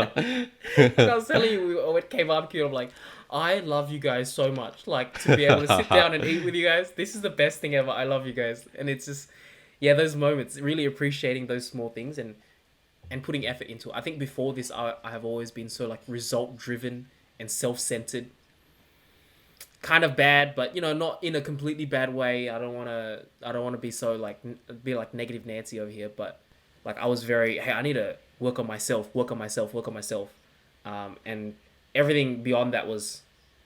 I was telling you, when it came barbecue, I'm like, I love you guys so much. Like, to be able to sit down and eat with you guys, this is the best thing ever. I love you guys, and it's just, yeah, those moments, really appreciating those small things and putting effort into it. I think before this, I have always been so like result driven and self centered. Kind of bad, but not in a completely bad way. I don't want to be so like be like negative Nancy over here, but like I was very, hey, I need to work on myself, work on myself, work on myself, and everything beyond that was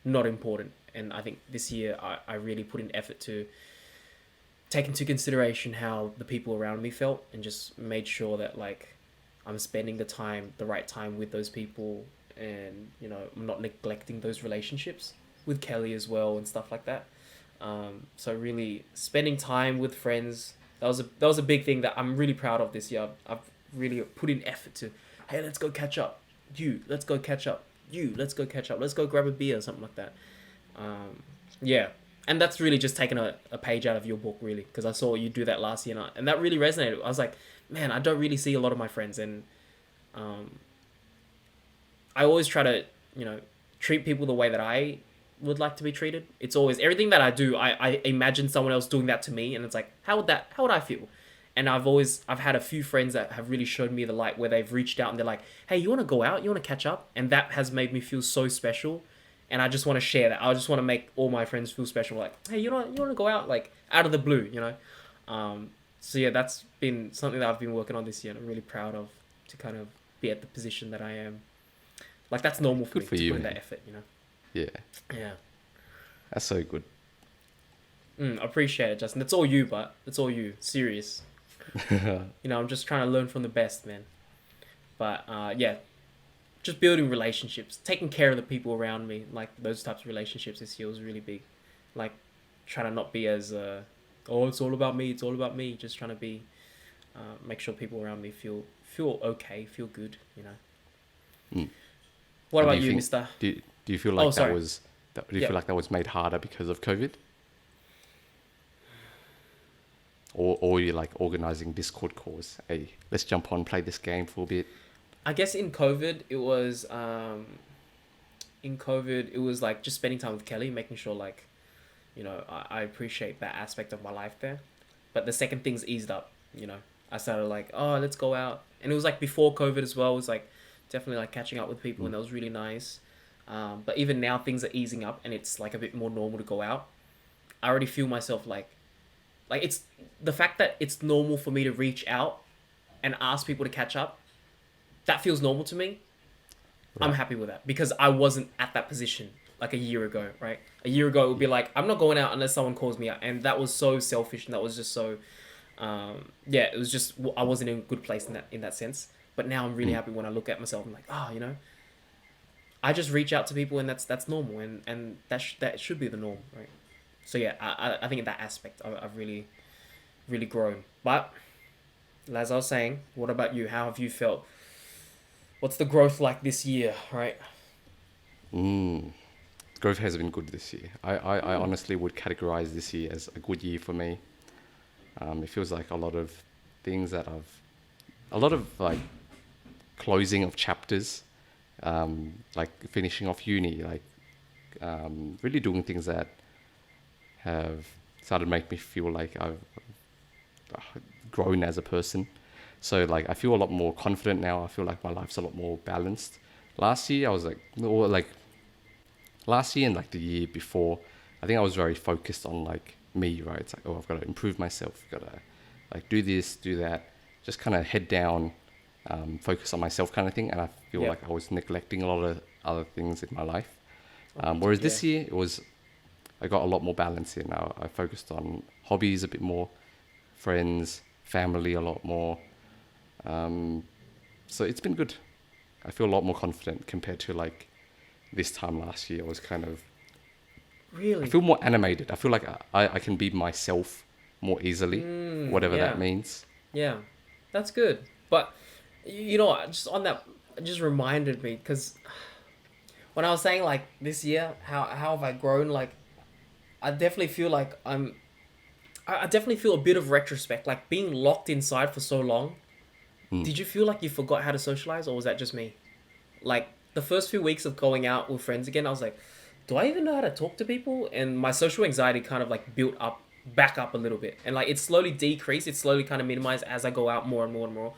not important. And I think this year I really put in effort to take into consideration how the people around me felt, and just made sure that like I'm spending the right time with those people, and I'm not neglecting those relationships with Kelly as well and stuff like that. So really spending time with friends, that was a big thing that I'm really proud of this year. I've really put in effort to, hey, let's go catch up. Let's go catch up. Let's go catch up. Let's go grab a beer or something like that. Yeah. And that's really just taken a page out of your book, really, because I saw you do that last year, and that really resonated. I was like, man, I don't really see a lot of my friends, and I always try to, treat people the way that I would like to be treated. It's always everything that I do. I imagine someone else doing that to me, and it's like, how would I feel? And I've had a few friends that have really showed me the light, where they've reached out and they're like, hey, you want to go out? You want to catch up? And that has made me feel so special. And I just want to share that. I just want to make all my friends feel special. Like, hey, you want to go out? Like, out of the blue. So yeah, that's been something that I've been working on this year, and I'm really proud of, to kind of be at the position that I am. Like, that's normal for Good me for to you, put in man. that effort. Yeah, Yeah. that's so good. Appreciate it, Justin. It's all you, but it's all you. Serious. I'm just trying to learn from the best, man. But yeah, just building relationships, taking care of the people around me, like those types of relationships this year was really big. Like, trying to not be as oh, it's all about me, it's all about me. Just trying to be, make sure people around me feel okay, feel good. Mm. What And about you, think, Mister? do you feel Oh, like sorry. do you Yeah. feel like that was made harder because of COVID? Or you're like organizing Discord calls. Hey, let's jump on, play this game for a bit. I guess in COVID it was like just spending time with Kelly, making sure like, I appreciate that aspect of my life there. But the second things eased up, I started like, oh, let's go out. And it was like before COVID as well. It was like definitely like catching up with people, and that was really nice. But even now things are easing up, and it's like a bit more normal to go out. I already feel myself like it's the fact that it's normal for me to reach out and ask people to catch up. That feels normal to me. I'm Right. happy with that, because I wasn't at that position like a year ago, right? A year ago, it would be like, I'm not going out unless someone calls me out. And that was so selfish, and that was just so, yeah, it was just, I wasn't in a good place in that sense. But now I'm really Mm. happy when I look at myself. I'm like, I just reach out to people, and that's normal. And that should be the norm, right? So yeah, I think in that aspect, I've really, really grown. But as I was saying, what about you? How have you felt? What's the growth like this year, right? Mm. Growth has been good this year. I honestly would categorize this year as a good year for me. It feels like a lot of things a lot of like closing of chapters like finishing off uni, like really doing things that have started to make me feel like I've grown as a person. So like I feel a lot more confident now. I feel like my life's a lot more balanced. Last year I was like, or like last year and like the year before, I think I was very focused on like me, right? It's like, oh, I've got to improve myself. Got to like do this, do that. Just kind of head down, focus on myself kind of thing. And I feel Yeah. like I was neglecting a lot of other things in my life. Whereas Yeah. this year I got a lot more balance in. I focused on hobbies a bit more, friends, family a lot more. So it's been good. I feel a lot more confident compared to like this time last year. I was kind of, I Really? feel more animated. I feel like I can be myself more easily, whatever that Yeah. means. Yeah. That's good. But you know what? Just on that, it just reminded me because when I was saying like this year, how have I grown? Like I definitely feel like I definitely feel a bit of retrospect, like being locked inside for so long. Mm. Did you feel like you forgot how to socialize, or was that just me? Like the first few weeks of going out with friends again, I was like, do I even know how to talk to people? And my social anxiety kind of like built up, back up a little bit, and like it slowly decreased. It slowly kind of minimized as I go out more and more and more.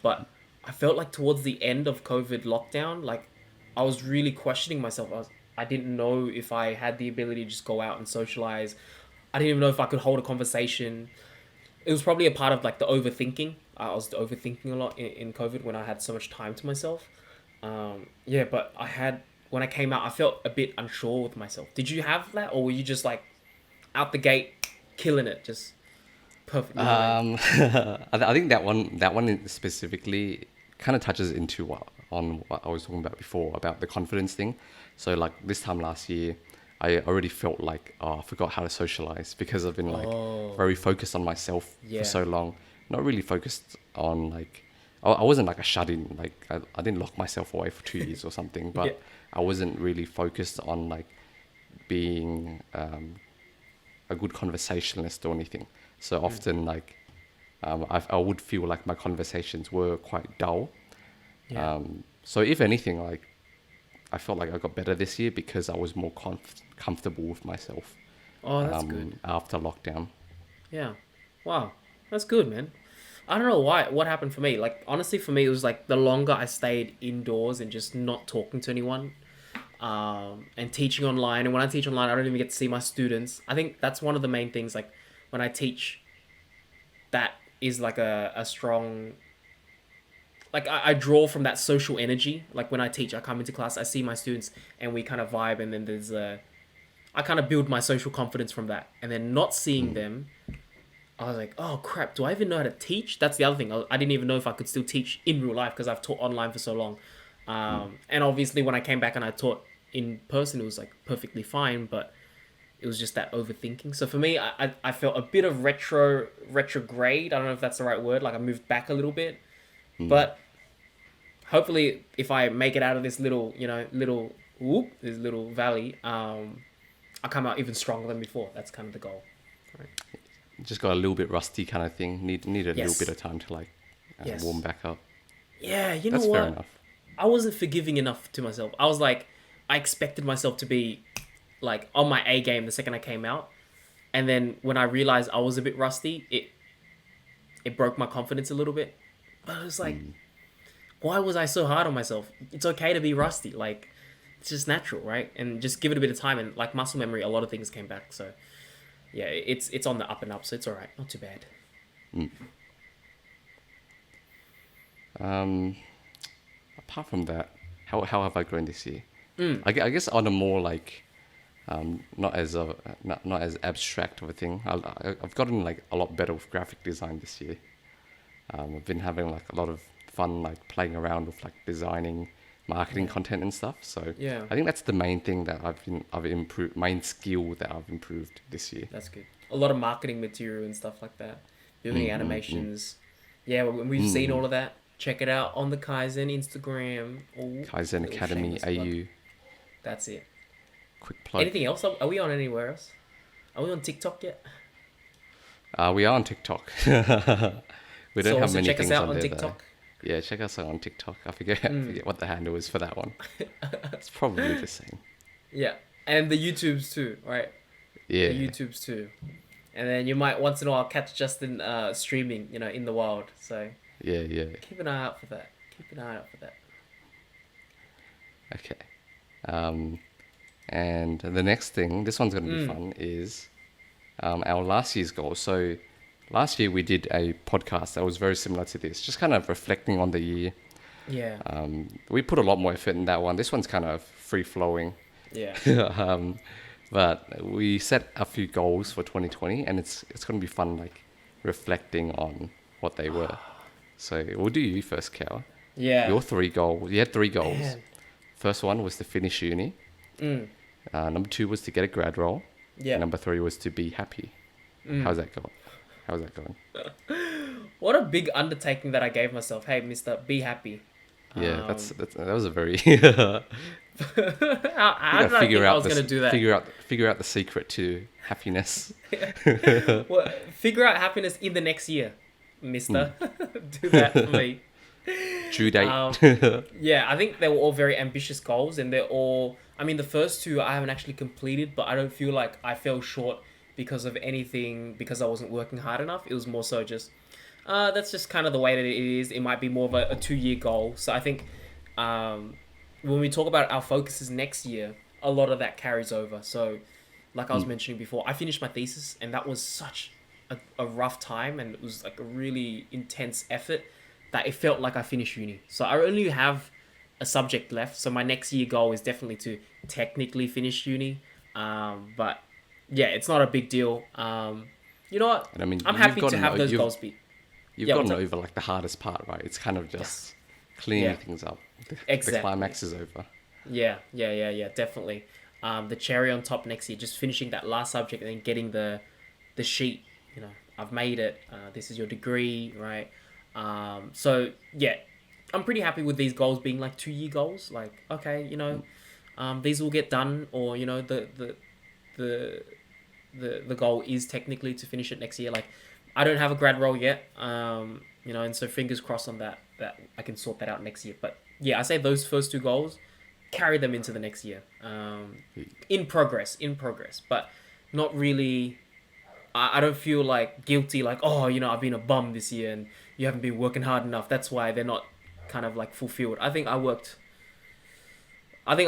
But I felt like towards the end of COVID lockdown, like I was really questioning myself. I didn't know if I had the ability to just go out and socialize. I didn't even know if I could hold a conversation. It was probably a part of like the overthinking. I was overthinking a lot in COVID when I had so much time to myself. Yeah, but I had when I came out, I felt a bit unsure with myself. Did you have that, or were you just like out the gate, killing it, just perfectly fine? I think that one specifically kind of touches into on what I was talking about before about the confidence thing. So like this time last year, I already felt like, oh, I forgot how to socialize because I've been like Oh, very focused on myself for yeah, so long, not really focused on like, I wasn't like a shut in, like I didn't lock myself away for 2 years or something, yeah, but I wasn't really focused on like being a good conversationalist or anything. So often, like, I would feel like my conversations were quite dull. yeah. So if anything, like, I felt like I got better this year because I was more comfortable with myself Oh, that's good. after lockdown. Yeah. Wow, that's good, man. I don't know why. What happened for me? Like honestly, for me, it was like the longer I stayed indoors and just not talking to anyone, and teaching online. And when I teach online, I don't even get to see my students. I think that's one of the main things. Like when I teach, that is like a strong. Like I draw from that social energy. Like when I teach, I come into class, I see my students, and we kind of vibe. And then there's a, I kind of build my social confidence from that. And then not seeing them, I was like, oh crap, do I even know how to teach? That's the other thing. I didn't even know if I could still teach in real life because I've taught online for so long. And obviously, when I came back and I taught in person, it was like perfectly fine, but it was just that overthinking. So for me, I felt a bit of retrograde. I don't know if that's the right word. Like I moved back a little bit, but hopefully, if I make it out of this little, little whoop, this little valley, I'll come out even stronger than before. That's kind of the goal. Right. Just got a little bit rusty kind of thing. Need a little bit Yes. of time to like warm Yes. back up. Yeah, you know That's fair what? enough. I wasn't forgiving enough to myself. I was like, I expected myself to be like on my A game the second I came out, and then when I realized I was a bit rusty, it broke my confidence a little bit. But I was like, why was I so hard on myself? It's okay to be rusty. Like, it's just natural, right? And just give it a bit of time, and like muscle memory, a lot of things came back. So yeah, it's on the up and up. So it's all right, not too bad. Um, Apart from that, how have I grown this year? I guess on a more like not as not as abstract of a thing. I've gotten like a lot better with graphic design this year. I've been having like a lot of fun like playing around with like designing marketing Yeah, content and stuff. So yeah, I think that's the main thing that I've improved, main skill that I've improved this year. that's good. A lot of marketing material and stuff like that. Building Mm, mm, mm, animations. Yeah, when we've seen mm. all of that, check it out on the Kaizen Instagram. Oh, Kaizen little Academy shameless plug. AU, That's it. quick plug. Anything else? Are we on anywhere else? Are we on TikTok yet? We are on TikTok. We don't So have also many check us things out on on there though. TikTok. Yeah, check us out on TikTok. I forget Mm. forget what the handle is for that one. It's probably the same. Yeah, and the YouTubes too, right? The Yeah, YouTubes too, and then you might once in a while catch Justin streaming, in the wild. So yeah, yeah. keep an eye out for that. Keep an eye out for that. Okay. Um, and the next thing, this one's going to be Mm. fun, is our last year's goal. So last year we did a podcast that was very similar to this, just kind of reflecting on the year. Yeah. We put a lot more effort in that one. This one's kind of free flowing. Yeah. um, but we set a few goals for 2020, and it's going to be fun, like reflecting on what they were. So we'll do you first, Cal. Yeah. Your three goals. You had three goals. Man. First one was to finish uni. Mm. Number two was to get a grad role. Yeah. Number three was to be happy. How's that going? How's that going? What a big undertaking that I gave myself. Hey, Mister, be happy. Yeah, Um, that was a very. You how did gotta I think figure I out was the gonna do that? figure out the secret to happiness. Well, figure out happiness in the next year, Mister. Do that for me. Due date. Yeah, I think they were all very ambitious goals, and they're all. I mean, the first two I haven't actually completed, but I don't feel like I fell short because of anything because I wasn't working hard enough. It was more so just, that's just kind of the way that it is. It might be more of a 2 year goal. So I think, when we talk about our focuses next year, a lot of that carries over. So, like I was mentioning before, I finished my thesis, and that was such a rough time, and it was like a really intense effort that it felt like I finished uni. So I only have a subject left. So my next year goal is definitely to technically finish uni. But yeah, it's not a big deal. You know what? And I mean, I'm you've happy to gotten have those you've goals be. you've Yeah, what's gotten up? over like the hardest part, right? It's kind of just Yes. cleaning Yeah. things up. The Exactly. climax is over. Yeah, definitely. The cherry on top next year, just finishing that last subject and then getting the sheet. I've made it. This is your degree, right? So yeah, I'm pretty happy with these goals being like 2 year goals. Like, okay, these will get done, or the goal is technically to finish it next year. Like, I don't have a grad role yet. And so fingers crossed on that I can sort that out next year. But yeah, I say those first two goals, carry them into the next year. In progress, but not really. I don't feel like guilty, like, oh, I've been a bum this year and you haven't been working hard enough. That's why they're not kind of like fulfilled. I think I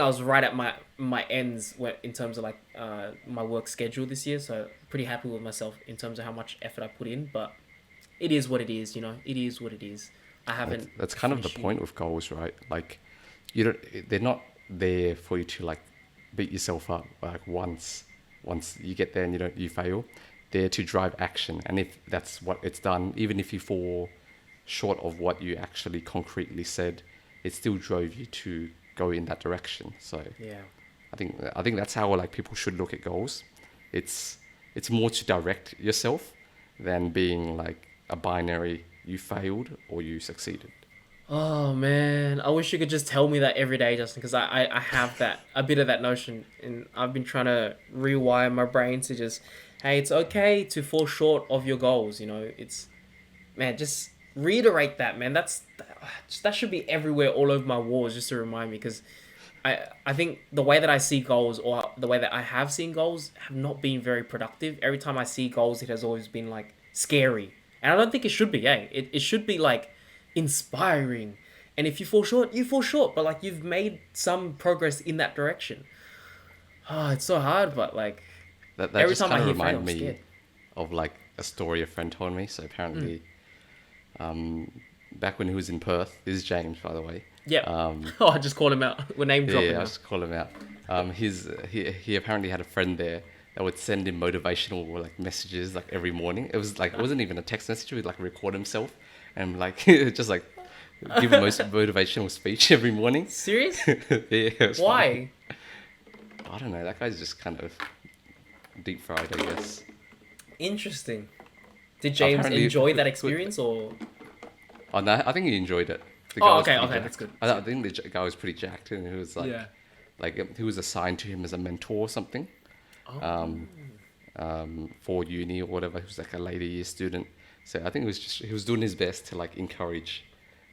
was right at my ends in terms of like my work schedule this year. So pretty happy with myself in terms of how much effort I put in. But it is what it is, It is what it is. I haven't. That's kind of the finished point with goals, right? Like, you don't. They're not there for you to like beat yourself up. Like once you get there and you fail, they're to drive action. And if that's what it's done, even if you fall short of what you actually concretely said, it still drove you to go in that direction. So Yeah. I think that's how like people should look at goals. It's more to direct yourself than being like a binary. You failed or you succeeded. Oh man, I wish you could just tell me that every day, Justin, because I have that a bit of that notion, and I've been trying to rewire my brain to just, hey, it's okay to fall short of your goals. It's, man, just reiterate that, man. That should be everywhere, all over my walls, just to remind me, because I think the way that I see goals, or the way that I have seen goals, have not been very productive. Every time I see goals, it has always been like scary, and I don't think it should be. It should be like inspiring, and if you fall short, you fall short, but like you've made some progress in that direction. It's so hard, but like That every just time kind I of hear fail, reminded I'm me scared. of like a story a friend told me. So apparently, back when he was in Perth, this is James, by the way. Yeah. Oh, I just called him out. We're name dropping. Yeah, I Now. just call him out. He apparently had a friend there that would send him motivational like messages like every morning. It was like it wasn't even a text message. He would like record himself and like just like give a most motivational speech every morning. Serious? Yeah, it was Why? funny. I don't know. That guy's just kind of deep fried, I guess. Interesting. Did James Apparently- enjoy that experience, or? Oh no, I think he enjoyed it. The Oh, guy was okay, pretty okay, jacked. that's good. I think the guy was pretty jacked, and he was like, Yeah. he was assigned to him as a mentor or something. Oh. For uni or whatever. He was like a later year student. So I think he was doing his best to like encourage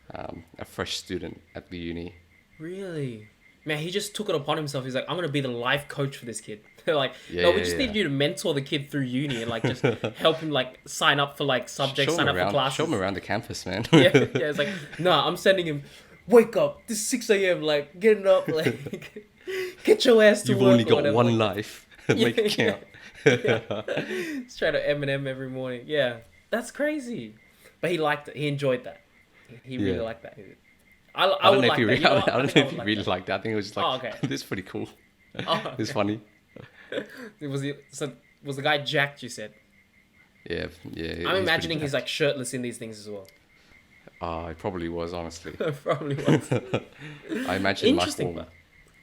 a fresh student at the uni. Really? Man, he just took it upon himself. He's like, I'm gonna be the life coach for this kid. They're like, Yeah, no, we yeah, just need yeah. you to mentor the kid through uni and like just help him like sign up for like subjects, Show him sign up for around. Show him classes. around the campus, man. Yeah, yeah. It's like, nah, I'm sending him. Wake up! This is 6 a.m. Like, getting up, like, get your ass to You've work only or got whatever. one Like, life. yeah, Make it count. yeah. Straight to Eminem every morning. Yeah, that's crazy. But he liked it. He enjoyed that. He really Yeah. liked that. I I don't would know if like he. that. You know I what? don't think know I if would he like really that. liked that. I think it was just like, Oh, okay. this is pretty cool. Oh, It's okay. funny. Was the guy jacked? You said. Yeah, yeah. I'm he's pretty imagining he's jacked. like shirtless in these things as well. It probably was, honestly. Probably was. I imagine my Interesting, form. but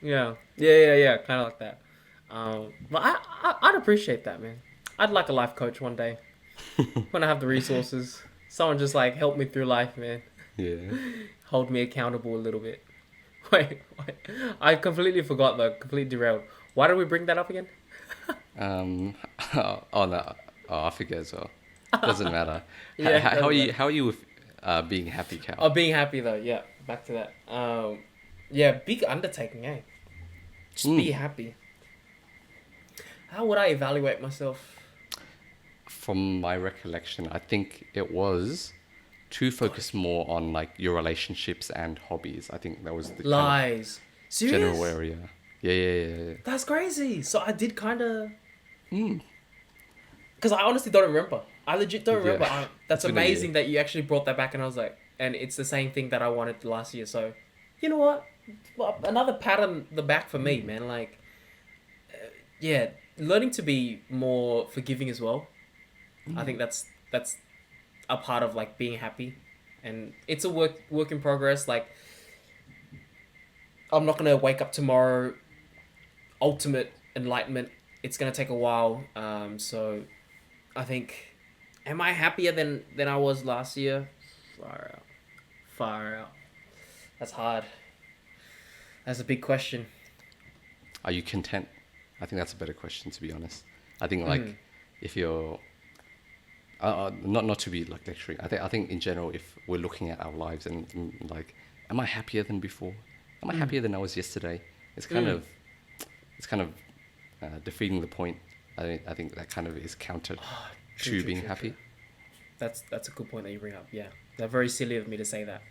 yeah, kind of like that. But I'd appreciate that, man. I'd like a life coach one day when I have the resources. Someone just like help me through life, man. Yeah. Hold me accountable a little bit. Wait. I completely forgot though. Completely derailed. Why did we bring that up again? Um. Oh no. Oh, I forget as well. Doesn't matter. Yeah, How doesn't are you? matter. How are you with being happy, Cal? Oh, being happy though. Yeah, back to that. Yeah, big undertaking, eh? Just be happy. How would I evaluate myself? From my recollection, I think it was to focus more on like your relationships and hobbies. I think that was the kind Lies. of Serious? general area. Yeah. That's crazy. So I did kind of. Because I honestly don't remember. I legit don't remember. Yeah. That's It's been a amazing year. that you actually brought that back, and I was like, and it's the same thing that I wanted last year. So, you know what? Well, another pat on the back for me, man. Like, yeah, learning to be more forgiving as well. I think that's a part of like being happy, and it's a work in progress. Like, I'm not gonna wake up tomorrow, ultimate enlightenment. It's gonna take a while. So I think, am I happier than I was last year? Far out. That's hard. That's a big question. Are you content? I think that's a better question, to be honest. I think like if you're not to be like lecturing. I think in general, if we're looking at our lives and like, am I happier than before? Am I happier than I was yesterday? It's kind of defeating the point. I think that kind of is counter to being happy. That's a good point that you bring up. Yeah, that's very silly of me to say that.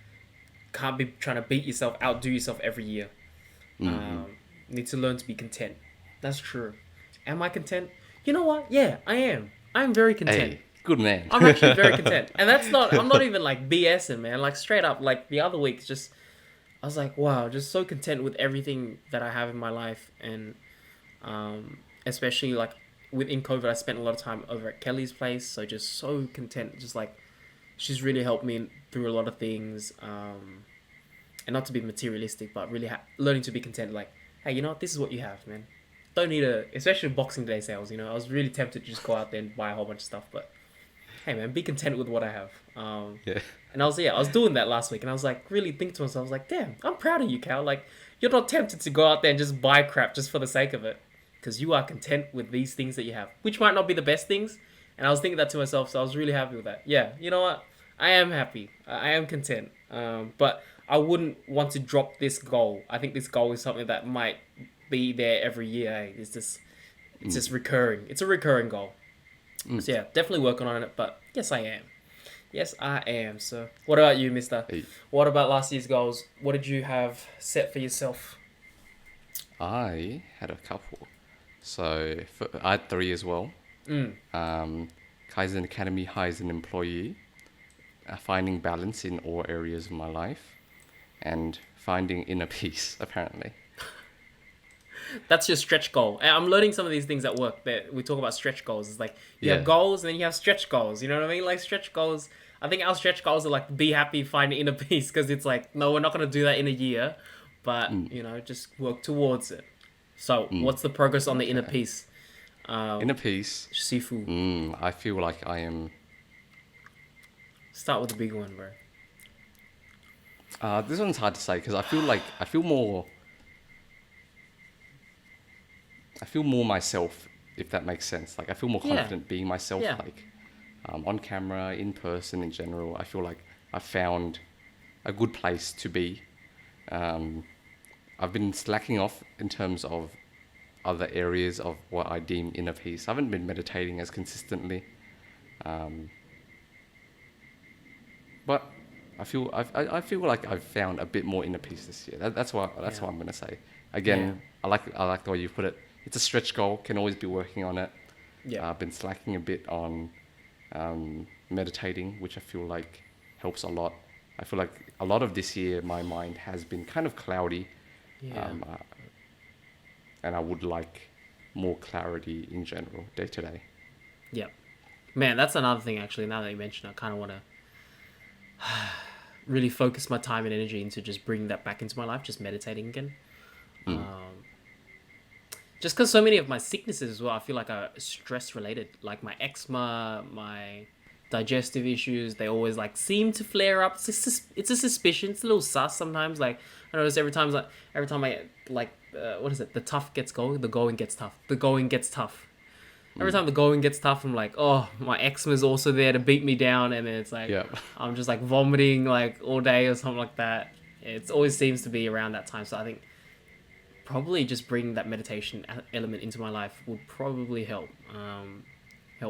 Can't be trying to beat yourself, outdo yourself every year. Need to learn to be content. That's true. Am I content? You know what? Yeah, I am. I'm very content. Hey, good man. I'm actually very content. And that's not, I'm not even like BSing, man. Like straight up, like the other week, just, I was like, wow, just so content with everything that I have in my life. And especially like within COVID, I spent a lot of time over at Kelly's place. So just so content. Just like, she's really helped me through a lot of things. And not to be materialistic, but really learning to be content. Like, hey, you know what? This is what you have, man. Don't need especially Boxing Day sales, you know. I was really tempted to just go out there and buy a whole bunch of stuff, but hey, man, be content with what I have. Yeah. And I was doing that last week, and I was like, really think to myself, I was like, damn, I'm proud of you, Cal. Like, you're not tempted to go out there and just buy crap just for the sake of it, because you are content with these things that you have, which might not be the best things. And I was thinking that to myself, so I was really happy with that. Yeah, you know what? I am happy. I am content. But I wouldn't want to drop this goal. I think this goal is something that might be there every year. Eh? It's just recurring. It's a recurring goal. So yeah, definitely working on it. But yes, I am. Yes, I am. So what about you, Mister? Hey. What about last year's goals? What did you have set for yourself? I had a couple. So I had 3 as well. Kaizen Academy hires an employee, finding balance in all areas of my life, and finding inner peace, apparently. That's your stretch goal. And I'm learning some of these things at work. That we talk about stretch goals. It's like you have Yeah. goals and then you have stretch goals. You know what I mean? Like stretch goals. I think our stretch goals are like be happy, find inner peace. Because it's like, no, we're not going to do that in a year. But, you know, just work towards it. So what's the progress on the inner peace? Inner peace. Sifu. I feel like I am. Start with the big one, bro. This one's hard to say because I feel more myself, if that makes sense. Like I feel more Yeah. confident being myself. Yeah. Like on camera, in person, in general. I feel like I found a good place to be. I've been slacking off in terms of other areas of what I deem inner peace. I haven't been meditating as consistently, um, but I feel like I've found a bit more inner peace this year. That's what Yeah. I'm gonna say. Yeah. Again, I like the way you put it. It's a stretch goal. Can always be working on it. Yeah. I've been slacking a bit on meditating, which I feel like helps a lot. I feel like a lot of this year, my mind has been kind of cloudy, Yeah. and I would like more clarity in general, day to day. Yeah. Man, that's another thing actually. Now that you mention it, I kind of want to really focus my time and energy into just bringing that back into my life, just meditating again. Mm. Just because so many of my sicknesses as well, I feel like are stress related. Like my eczema, my digestive issues, they always like seem to flare up. It's a suspicion. It's a little sus sometimes. Like I notice every time I like what is it? The tough gets going. The going gets tough. The going gets tough. Every time the going gets tough, I'm like, oh, my eczema's also there to beat me down, and then it's like, Yeah. I'm just like vomiting like all day or something like that. It always seems to be around that time. So I think probably just bringing that meditation element into my life would probably help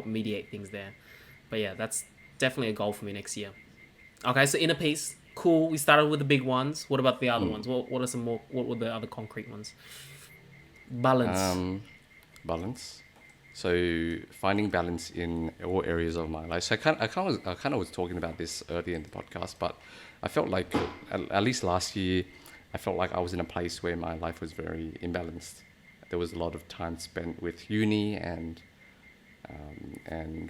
mediate things there. But yeah, that's definitely a goal for me next year. Okay, so inner peace, cool. We started with the big ones. What about the other ones? What are some more? What were the other concrete ones? Balance. Balance. So finding balance in all areas of my life. So I kind of was talking about this earlier in the podcast, but I felt like at least last year, I felt like I was in a place where my life was very imbalanced. There was a lot of time spent with uni and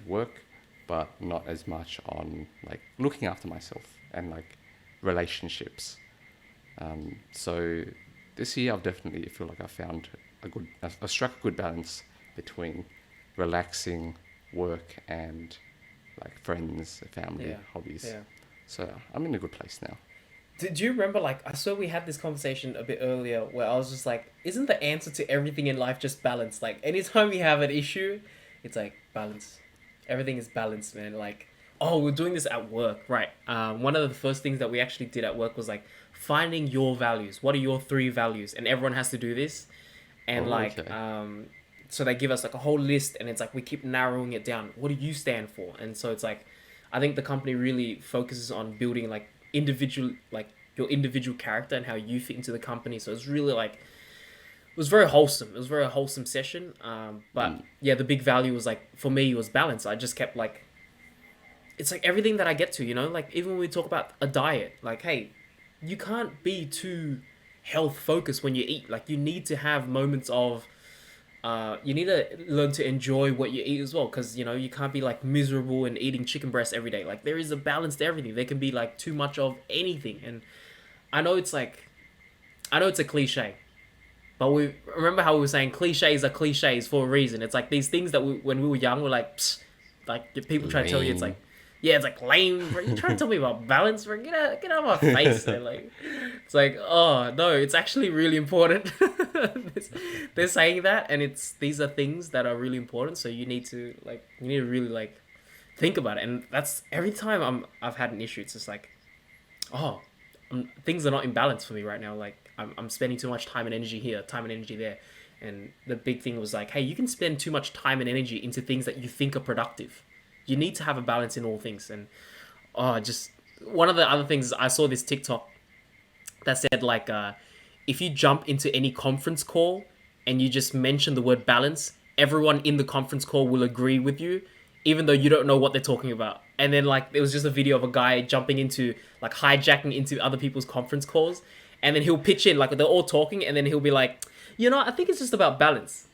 work, but not as much on like looking after myself and like relationships. So this year, I've definitely feel like I found I struck a good balance between relaxing, work, and like friends, family, Yeah. hobbies. Yeah. So I'm in a good place now. Do you remember, like, I saw we had this conversation a bit earlier where I was just like, isn't the answer to everything in life just balance? Like, anytime we have an issue, it's like, balance. Everything is balance, man. Like, oh, we're doing this at work, right? One of the first things that we actually did at work was, like, finding your values. What are your 3 values? And everyone has to do this. And, Oh, like, okay. so they give us, like, a whole list, and it's like, we keep narrowing it down. What do you stand for? And so it's like, I think the company really focuses on building like your individual character and how you fit into the company. So it's really like it was very wholesome. It was a very wholesome session. But yeah, the big value was like for me was balance. I just kept like it's like everything that I get to, like even when we talk about a diet, like hey, you can't be too health focused when you eat. Like you need to have moments of you need to learn to enjoy what you eat as well, because you can't be like miserable and eating chicken breast every day. Like there is a balance to everything. There can be like too much of anything, and I know it's a cliche, but we remember how we were saying cliches are cliches for a reason. It's like these things that when we were young, we're like, psst, like people try to tell you it's Lame. like, yeah, it's like lame. Bro. You're trying to tell me about balance, bro. Get out of my face. Man. Like, it's like, oh no, it's actually really important. They're saying that, and these are things that are really important. So you need to really like think about it. And that's every time I've had an issue. It's just like, oh, things are not in balance for me right now. Like I'm spending too much time and energy here, time and energy there. And the big thing was like, hey, you can spend too much time and energy into things that you think are productive. You need to have a balance in all things. And just one of the other things, I saw this TikTok that said like if you jump into any conference call and you just mention the word balance, everyone in the conference call will agree with you, even though you don't know what they're talking about. And then like it was just a video of a guy jumping into like hijacking into other people's conference calls, and then he'll pitch in like they're all talking, and then he'll be like, I think it's just about balance.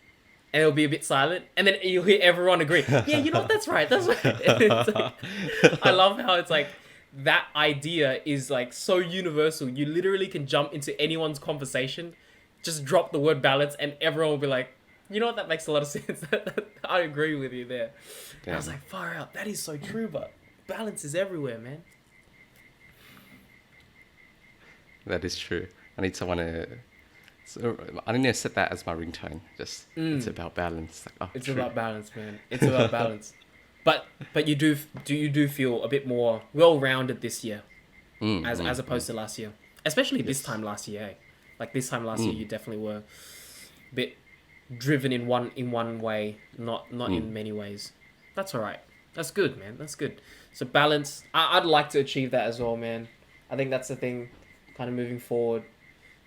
And it'll be a bit silent, and then you'll hear everyone agree. Yeah, that's right. That's right. It's like, I love how it's like that idea is like so universal. You literally can jump into anyone's conversation, just drop the word balance, and everyone will be like, that makes a lot of sense. I agree with you there. And I was like, far out. That is so true, but balance is everywhere, man. That is true. I need someone to. So I need to set that as my ringtone. Just it's about balance. Like, oh, It's true. about balance, man. It's about balance. But you do feel a bit more well-rounded this year? as opposed to last year, especially this time last year. Eh? Like this time last year, you definitely were a bit driven in one way, not in many ways. That's all right. That's good, man. That's good. So balance. I'd like to achieve that as well, man. I think that's the thing, kind of moving forward.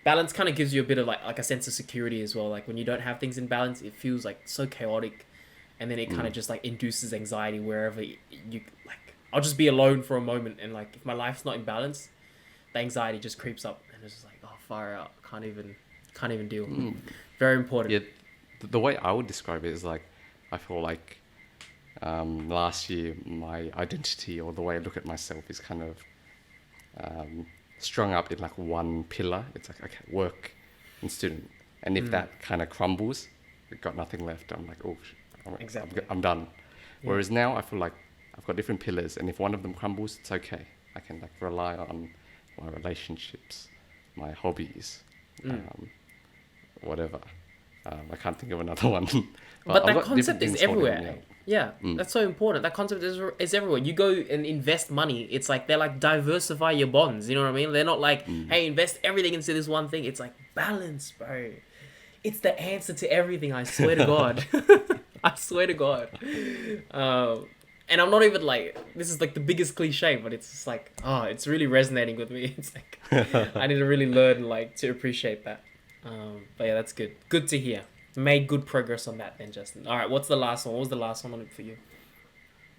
Balance kind of gives you a bit of like a sense of security as well. Like when you don't have things in balance, it feels like so chaotic, and then it kind of just like induces anxiety wherever you like. I'll just be alone for a moment, and like if my life's not in balance, the anxiety just creeps up, and it's just like, oh, fire out. Can't even deal. Very important. Yeah, the way I would describe it is like, I feel like last year my identity or the way I look at myself is kind of strung up in like one pillar. It's like, okay, work and student. And if that kind of crumbles, I've got nothing left. I'm like, oh, Exactly. I'm done. Yeah. Whereas now I feel like I've got different pillars, and if one of them crumbles, it's okay. I can like rely on my relationships, my hobbies, whatever. I can't think of another one. But I've that got concept different is things holding everywhere. me up. Yeah, that's so important. That concept is everywhere. You go and invest money. It's like they're like diversify your bonds. You know what I mean? They're not like, hey, invest everything into this one thing. It's like balance, bro. It's the answer to everything. I swear to God. I swear to God. And I'm not even like, this is like the biggest cliche, but it's just like, oh, it's really resonating with me. It's like, I need to really learn like to appreciate that. But yeah, that's good. Good to hear. Made good progress on that then, Justin. All right, what's the last one? What was the last one on it for you?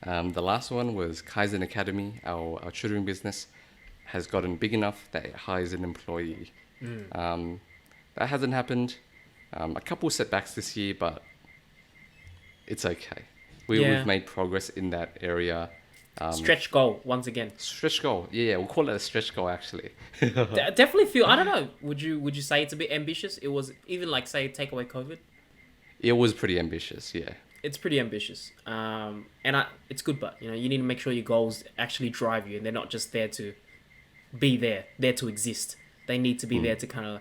The last one was Kaizen Academy. Our tutoring business has gotten big enough that it hires an employee. That hasn't happened. A couple setbacks this year, but it's okay. We've made progress in that area. Stretch goal once again. Stretch goal. Yeah, we'll call it a stretch goal actually. Definitely feel. I don't know. Would you say it's a bit ambitious? It was even like say take away COVID. It was pretty ambitious, yeah. It's pretty ambitious. It's good, but you need to make sure your goals actually drive you, and they're not just there to be there to exist. They need to be there to kind of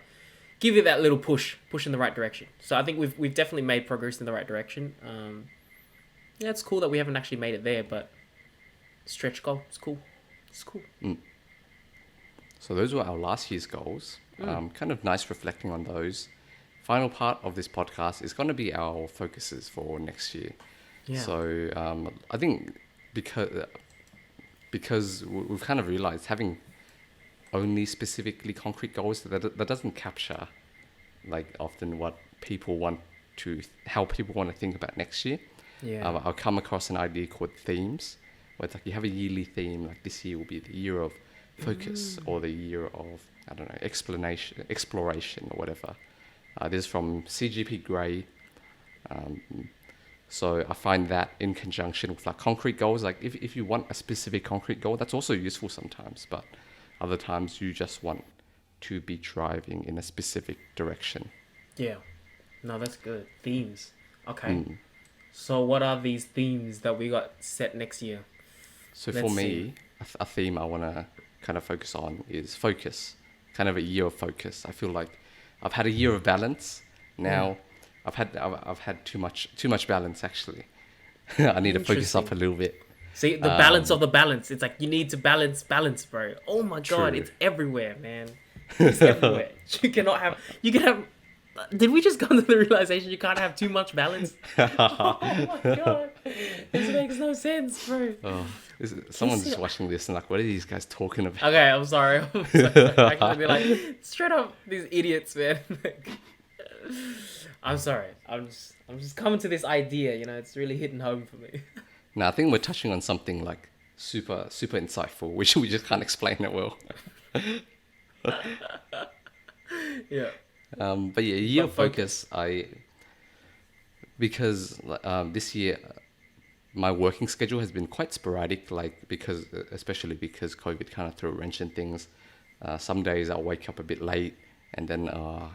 give you that little push in the right direction. So I think we've definitely made progress in the right direction. Yeah, it's cool that we haven't actually made it there, but stretch goal, it's cool. It's cool. So those were our last year's goals. Kind of nice reflecting on those. Final part of this podcast is going to be our focuses for next year. Yeah. So I think because we've kind of realized having only specifically concrete goals that doesn't capture like often what people want how people want to think about next year. Yeah. I'll come across an idea called themes, where it's like you have a yearly theme, like this year will be the year of focus or the year of, I don't know, exploration or whatever. This is from CGP Grey. So I find that in conjunction with like concrete goals, like if you want a specific concrete goal, that's also useful sometimes, but other times you just want to be driving in a specific direction. Yeah. No, that's good. Themes. Okay. So what are these themes that we got set next year? So for me, a theme I want to kind of focus on is focus, kind of a year of focus. I feel like I've had a year of balance. Now I've had too much balance actually. I need to focus up a little bit. See, the balance of the balance. It's like you need to balance, bro. Oh my God, True. it's everywhere, man. It's everywhere. You can have. Did we just come to the realization you can't have too much balance? Oh my God, this makes no sense, bro. Oh, someone's just watching this and like, what are these guys talking about? Okay, I'm sorry. Actually, be like, straight up, these idiots, man. I'm sorry. I'm just coming to this idea. It's really hitting home for me. No, I think we're touching on something like super insightful, which we just can't explain it well. Yeah. But yeah, year of focus. Because this year my working schedule has been quite sporadic, especially because COVID kind of threw a wrench in things. Some days I'll wake up a bit late, and then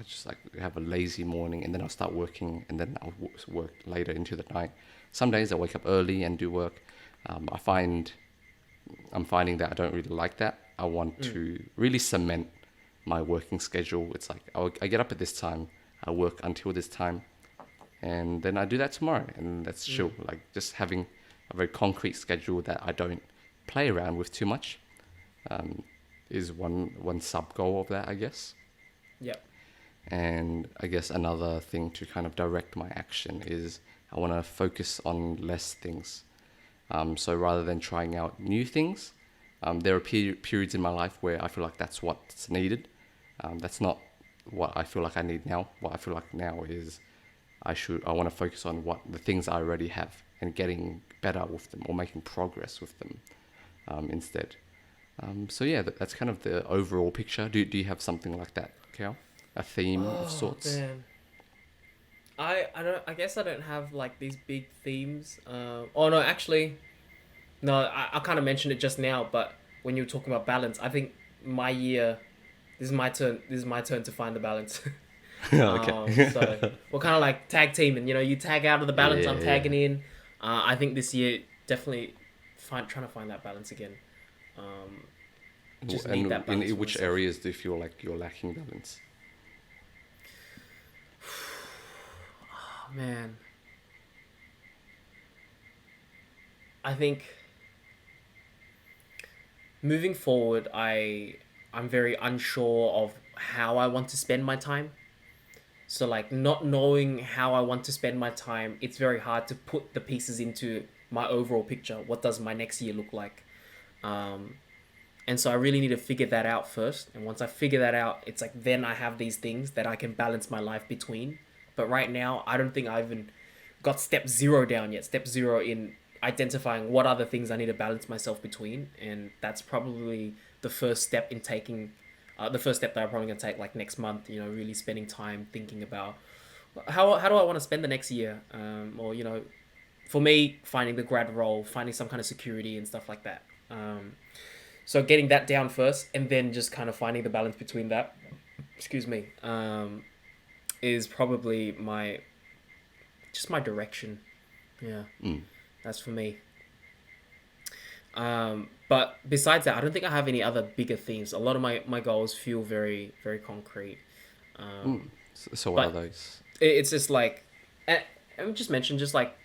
just like have a lazy morning, and then I'll start working, and then I'll work later into the night. Some days I wake up early and do work. I'm finding that I don't really like that. I want to really cement my working schedule. It's like I get up at this time, I work until this time, and then I do that tomorrow, and that's chill. Like just having a very concrete schedule that I don't play around with too much. is one sub goal of that, I guess. Yep. And I guess another thing to kind of direct my action is I want to focus on less things. So rather than trying out new things, there are periods in my life where I feel like that's what's needed. That's not what I feel like I need now. What I feel like now is I want to focus on what the things I already have and getting better with them or making progress with them instead. So yeah, that's kind of the overall picture. Do you have something like that, Cal? A theme of Oh sorts? man. I guess I don't have like these big themes. Oh no, actually, no. I kind of mentioned it just now, but when you were talking about balance, I think my year. This is my turn. This is my turn to find the balance. Okay. So we're kind of like tag teaming. You know, you tag out of the balance, I'm Yeah, yeah. tagging in. I think this year definitely trying to find that balance again. Um, just need And that balance in for which myself. areas do you feel like you're lacking balance? Oh, man, I think moving forward, I'm very unsure of how I want to spend my time. So like not knowing how I want to spend my time, it's very hard to put the pieces into my overall picture. What does my next year look like? Um, and so I really need to figure that out first. And once I figure that out, it's like then I have these things that I can balance my life between. But right now, I don't think I even got step zero down yet. Step zero in identifying what other things I need to balance myself between, and that's probably the first step in taking. The first step that I'm probably gonna take like next month. You know, really spending time thinking about how do I want to spend the next year, or you know, for me, finding the grad role, finding some kind of security and stuff like that. So getting that down first, and then just kind of finding the balance between that. Excuse me. Is probably my direction. Yeah, Mm. that's for me. But besides that, I don't think I have any other bigger themes. A lot of my goals feel very very concrete. Mm. So what are But those? it's just like, I just mentioned just like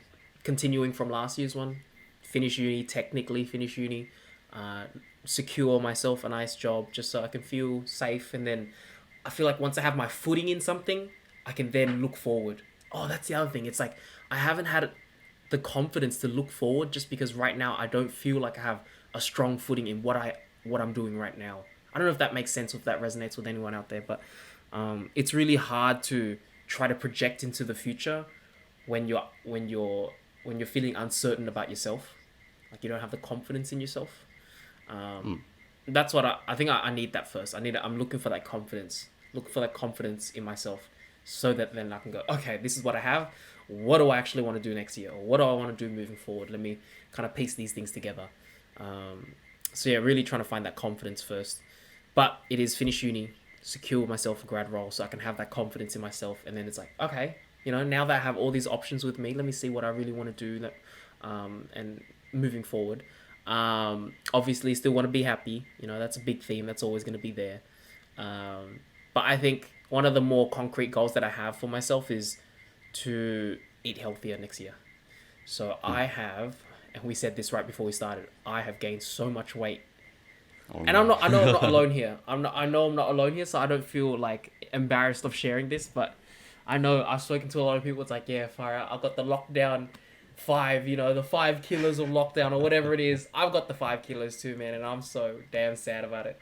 continuing from last year's one, finish uni, uh, secure myself a nice job just so I can feel safe, and then I feel like once I have my footing in something, I can then look forward. Oh, that's the other thing. It's like I haven't had the confidence to look forward just because right now I don't feel like I have a strong footing in what I'm doing right now. I don't know if that makes sense, or if that resonates with anyone out there, but it's really hard to try to project into the future when you're feeling uncertain about yourself, like you don't have the confidence in yourself. Mm. That's what I think I need that first. I'm looking for that confidence. Look for that confidence in myself so that then I can go, okay, this is what I have. What do I actually want to do next year? Or what do I want to do moving forward? Let me kind of piece these things together. Um, so yeah, really trying to find that confidence first. But it is finish uni, secure myself a grad role so I can have that confidence in myself. And then it's like, okay, you know, now that I have all these options with me, let me see what I really want to do. And moving forward. Obviously, still want to be happy. You know, that's a big theme. That's always going to be there. But I think one of the more concrete goals that I have for myself is to eat healthier next year. So Mm. I have, and we said this right before we started, I have gained so much weight. Oh And no. I know I'm not alone here. I know I'm not alone here, so I don't feel like embarrassed of sharing this, but I know I've spoken to a lot of people. It's like, yeah, fire out. I've got the lockdown 5, you know, the 5 kilos of lockdown or whatever it is. I've got the 5 kilos too, man, and I'm so damn sad about it.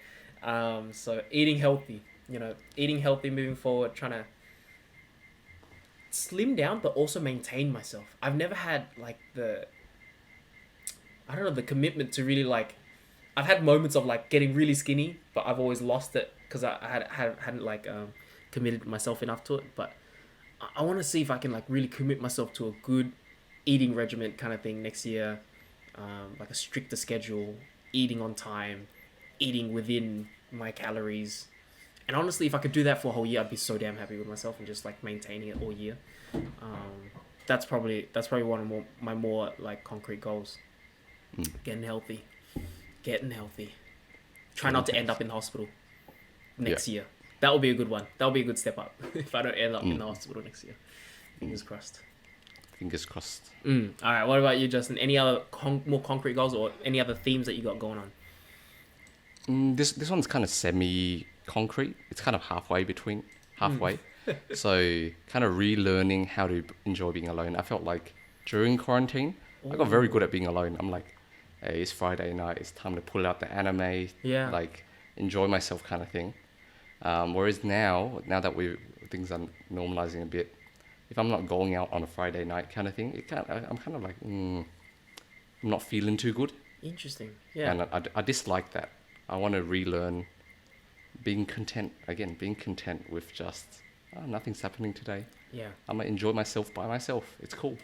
So eating healthy, you know, eating healthy moving forward, trying to slim down but also maintain myself. I've never had like I don't know, the commitment to really like. I've had moments of like getting really skinny, but I've always lost it because hadn't like committed myself enough to it. But I want to see if I can like really commit myself to a good eating regimen kind of thing next year, like a stricter schedule, eating on time, eating within my calories. And honestly, if I could do that for a whole year, I'd be so damn happy with myself and just like maintaining it all year. Um, that's probably one of my more like concrete goals. Mm. Getting healthy, getting healthy. Try Getting not to end up healthy. in the hospital Yeah. next year. That will be a good one. That will be a good step up if I don't end up in Mm. the hospital next year. Mm. Fingers crossed. Fingers crossed. All right. What about you, Justin? Any other more concrete goals or any other themes that you got going on? This one's kind of semi-concrete. It's kind of halfway. So kind of relearning how to enjoy being alone. I felt like during quarantine, I got very good Oh, at being alone. I'm like, hey, it's Friday night. It's time to pull out the anime, yeah. like enjoy myself kind of thing. Whereas now that things are normalizing a bit, if I'm not going out on a Friday night kind of thing, I'm kind of like, I'm not feeling too good, Interesting. Yeah. and I dislike that. I want to relearn being content again, being content with just nothing's happening today. Yeah. I'm gonna enjoy myself by myself. It's cool.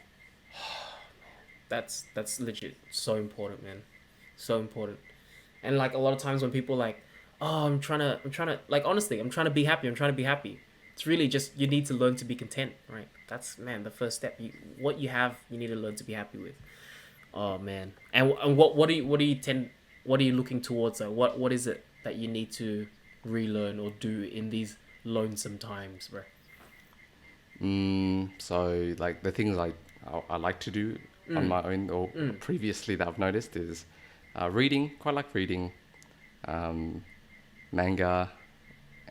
That's legit so important, man. So important. And like a lot of times when people like, oh, I'm trying to like honestly, I'm trying to be happy. I'm trying to be happy. It's really just you need to learn to be content, right? That's man the first step. What you have, you need to learn to be happy with. Oh man. And what are you looking towards though? What is it that you need to relearn or do in these lonesome times, bro? So like the things I like to do on my own or previously that I've noticed is reading. Quite like reading. Um, Manga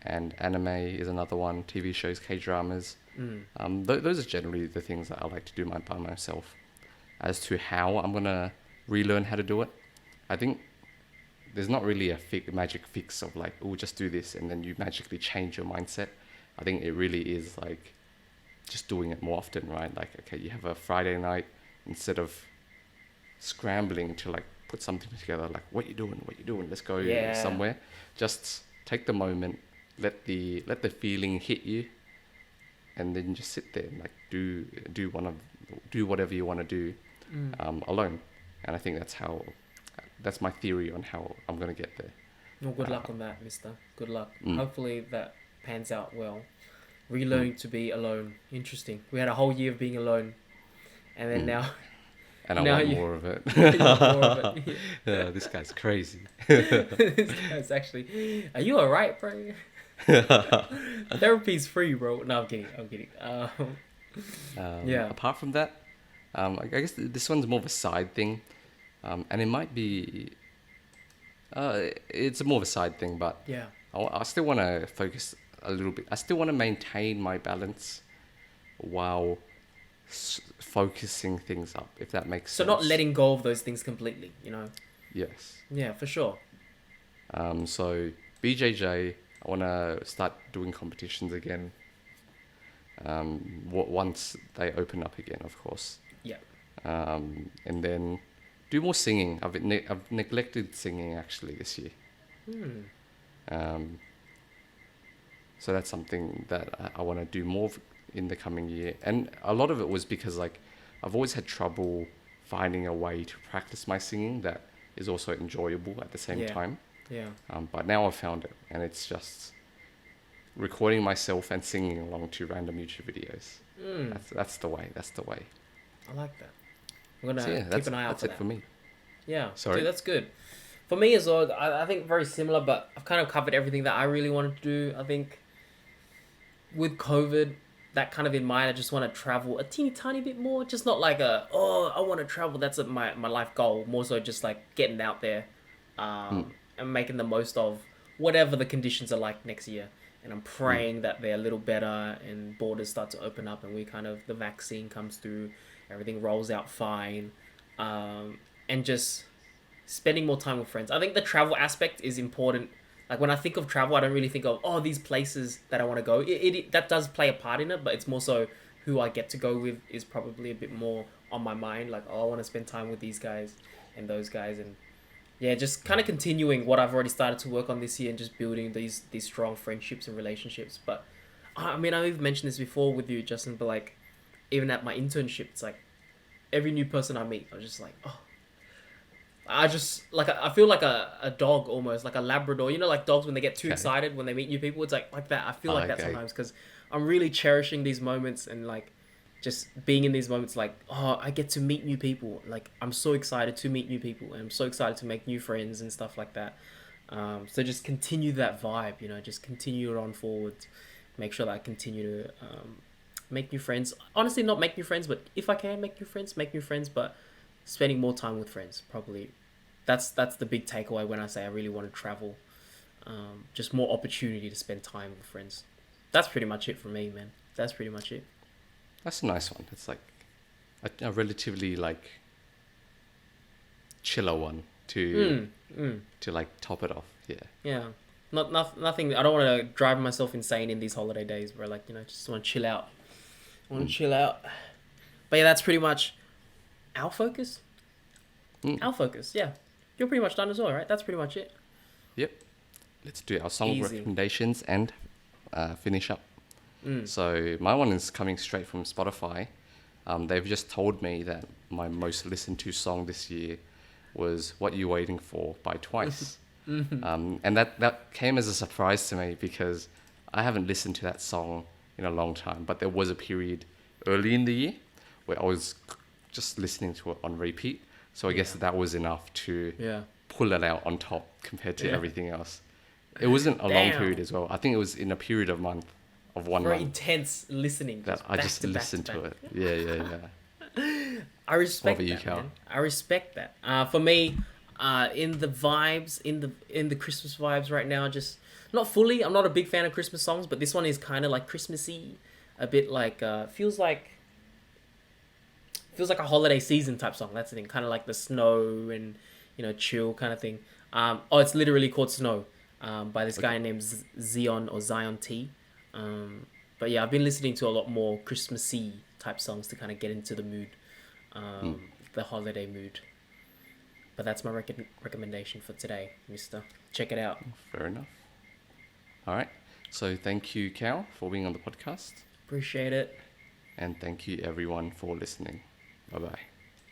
and anime is another one. TV shows, K dramas. Those are generally the things that I like to do by myself. As to how I'm gonna relearn how to do it, I think there's not really a magic fix of like, oh, just do this and then you magically change your mindset. I think it really is like just doing it more often, right? Like, okay, you have a Friday night, instead of scrambling to like put something together, like, what you doing? What you doing? Let's go Yeah. somewhere. Just take the moment, let the feeling hit you, and then just sit there and like do one of do whatever you want to do alone. And I think that's my theory on how I'm gonna get there. Well, good luck on that, mister. Good luck. Mm, Hopefully that pans out well. mm, Relearning to be alone. Interesting. We had a whole year of being alone, and then mm. now, And I now want you, more of it. you want more of it. This guy's crazy. This guy's actually. Are you alright, bro? Therapy's free, bro. No, I'm kidding. I'm kidding. Yeah, Apart from that, I guess this one's more of a side thing, and it might be. It's more of a side thing, but yeah. I still want to focus a little bit. I still want to maintain my balance while focusing things up, if that makes So not sense. letting go of those things completely, you know. Yes. Yeah, for sure. So BJJ, I want to start doing competitions again. Once they open up again, of course. Yeah. And then do more singing. I've neglected singing actually this year. Hmm. Um, so that's something that I want to do more in the coming year. And a lot of it was because like I've always had trouble finding a way to practice my singing that is also enjoyable at the same Yeah. time. Yeah. But now I've found it, and it's just recording myself and singing along to random YouTube videos. Hmm. That's the way. That's the way. I like that. I'm So gonna yeah, keep an eye out that's for it that. for me. Yeah, Sorry. dude, that's good. For me as well, I think very similar, but I've kind of covered everything that I really wanted to do. I think with COVID, that kind of in mind, I just want to travel a teeny tiny bit more. Just not like I want to travel. That's my life goal. More so just like getting out there Mm, and making the most of whatever the conditions are like next year. And I'm mm, praying that they're a little better and borders start to open up and the vaccine comes through, everything rolls out fine. And just spending more time with friends. I think the travel aspect is important. Like when I think of travel, I don't really think of these places that I want to go. That does play a part in it, but it's more so who I get to go with is probably a bit more on my mind. Like I want to spend time with these guys and those guys, and yeah, just kind of continuing what I've already started to work on this year and just building these strong friendships and relationships. But I mean, I've mentioned this before with you, Justin, but like even at my internship, it's like every new person I meet, I'm just like, oh, I just like I feel like a dog almost like a Labrador. You know, like dogs when they get too okay. excited when they meet new people. It's like that. I feel like that Okay. sometimes because I'm really cherishing these moments and like just being in these moments. Like I get to meet new people. Like I'm so excited to meet new people and I'm so excited to make new friends and stuff like that. So just continue that vibe. You know, just continue it on forward. Make sure that I continue to make new friends. Honestly, not make new friends, but if I can make new friends, make new friends. But spending more time with friends probably That's the big takeaway when I say I really want to travel. Just more opportunity to spend time with friends. That's pretty much it for me, man. That's pretty much it. That's a nice one. It's like a relatively like chiller one Mm, mm, to like top it off. Yeah. yeah. Nothing. I don't want to drive myself insane in these holiday days where, like, just want to chill out. I want to chill out. But yeah, that's pretty much our focus. Mm. Our focus, yeah. You're pretty much done as well, right? That's pretty much it. Yep. Let's do our song Easy. recommendations and finish up. So my one is coming straight from Spotify. They've just told me that my most listened to song this year was "What You Waiting For" by Twice. And that came as a surprise to me because I haven't listened to that song in a long time. But there was a period early in the year where I was just listening to it on repeat. So I guess that was enough to Yeah. pull it out on top compared to Yeah. everything else. It wasn't a long Damn. period as well. I think it was in a period of one Very month intense listening. that I back just to back listened to to back. it. Yeah. I respect What about you, that, Cal? man. I respect that. For me, in the vibes, in the Christmas vibes right now, just not fully. I'm not a big fan of Christmas songs, but this one is kind of like Christmassy, a bit like feels like a holiday season type song. That's the thing, kind of like the snow and chill kind of thing. It's literally called Snow, by this guy named Zion.T. But yeah, I've been listening to a lot more Christmassy type songs to kind of get into the mood, the holiday mood. But that's my recommendation for today, Mister. Check it out. Fair enough. All right. So thank you, Cal, for being on the podcast. Appreciate it. And thank you, everyone, for listening. Bye-bye.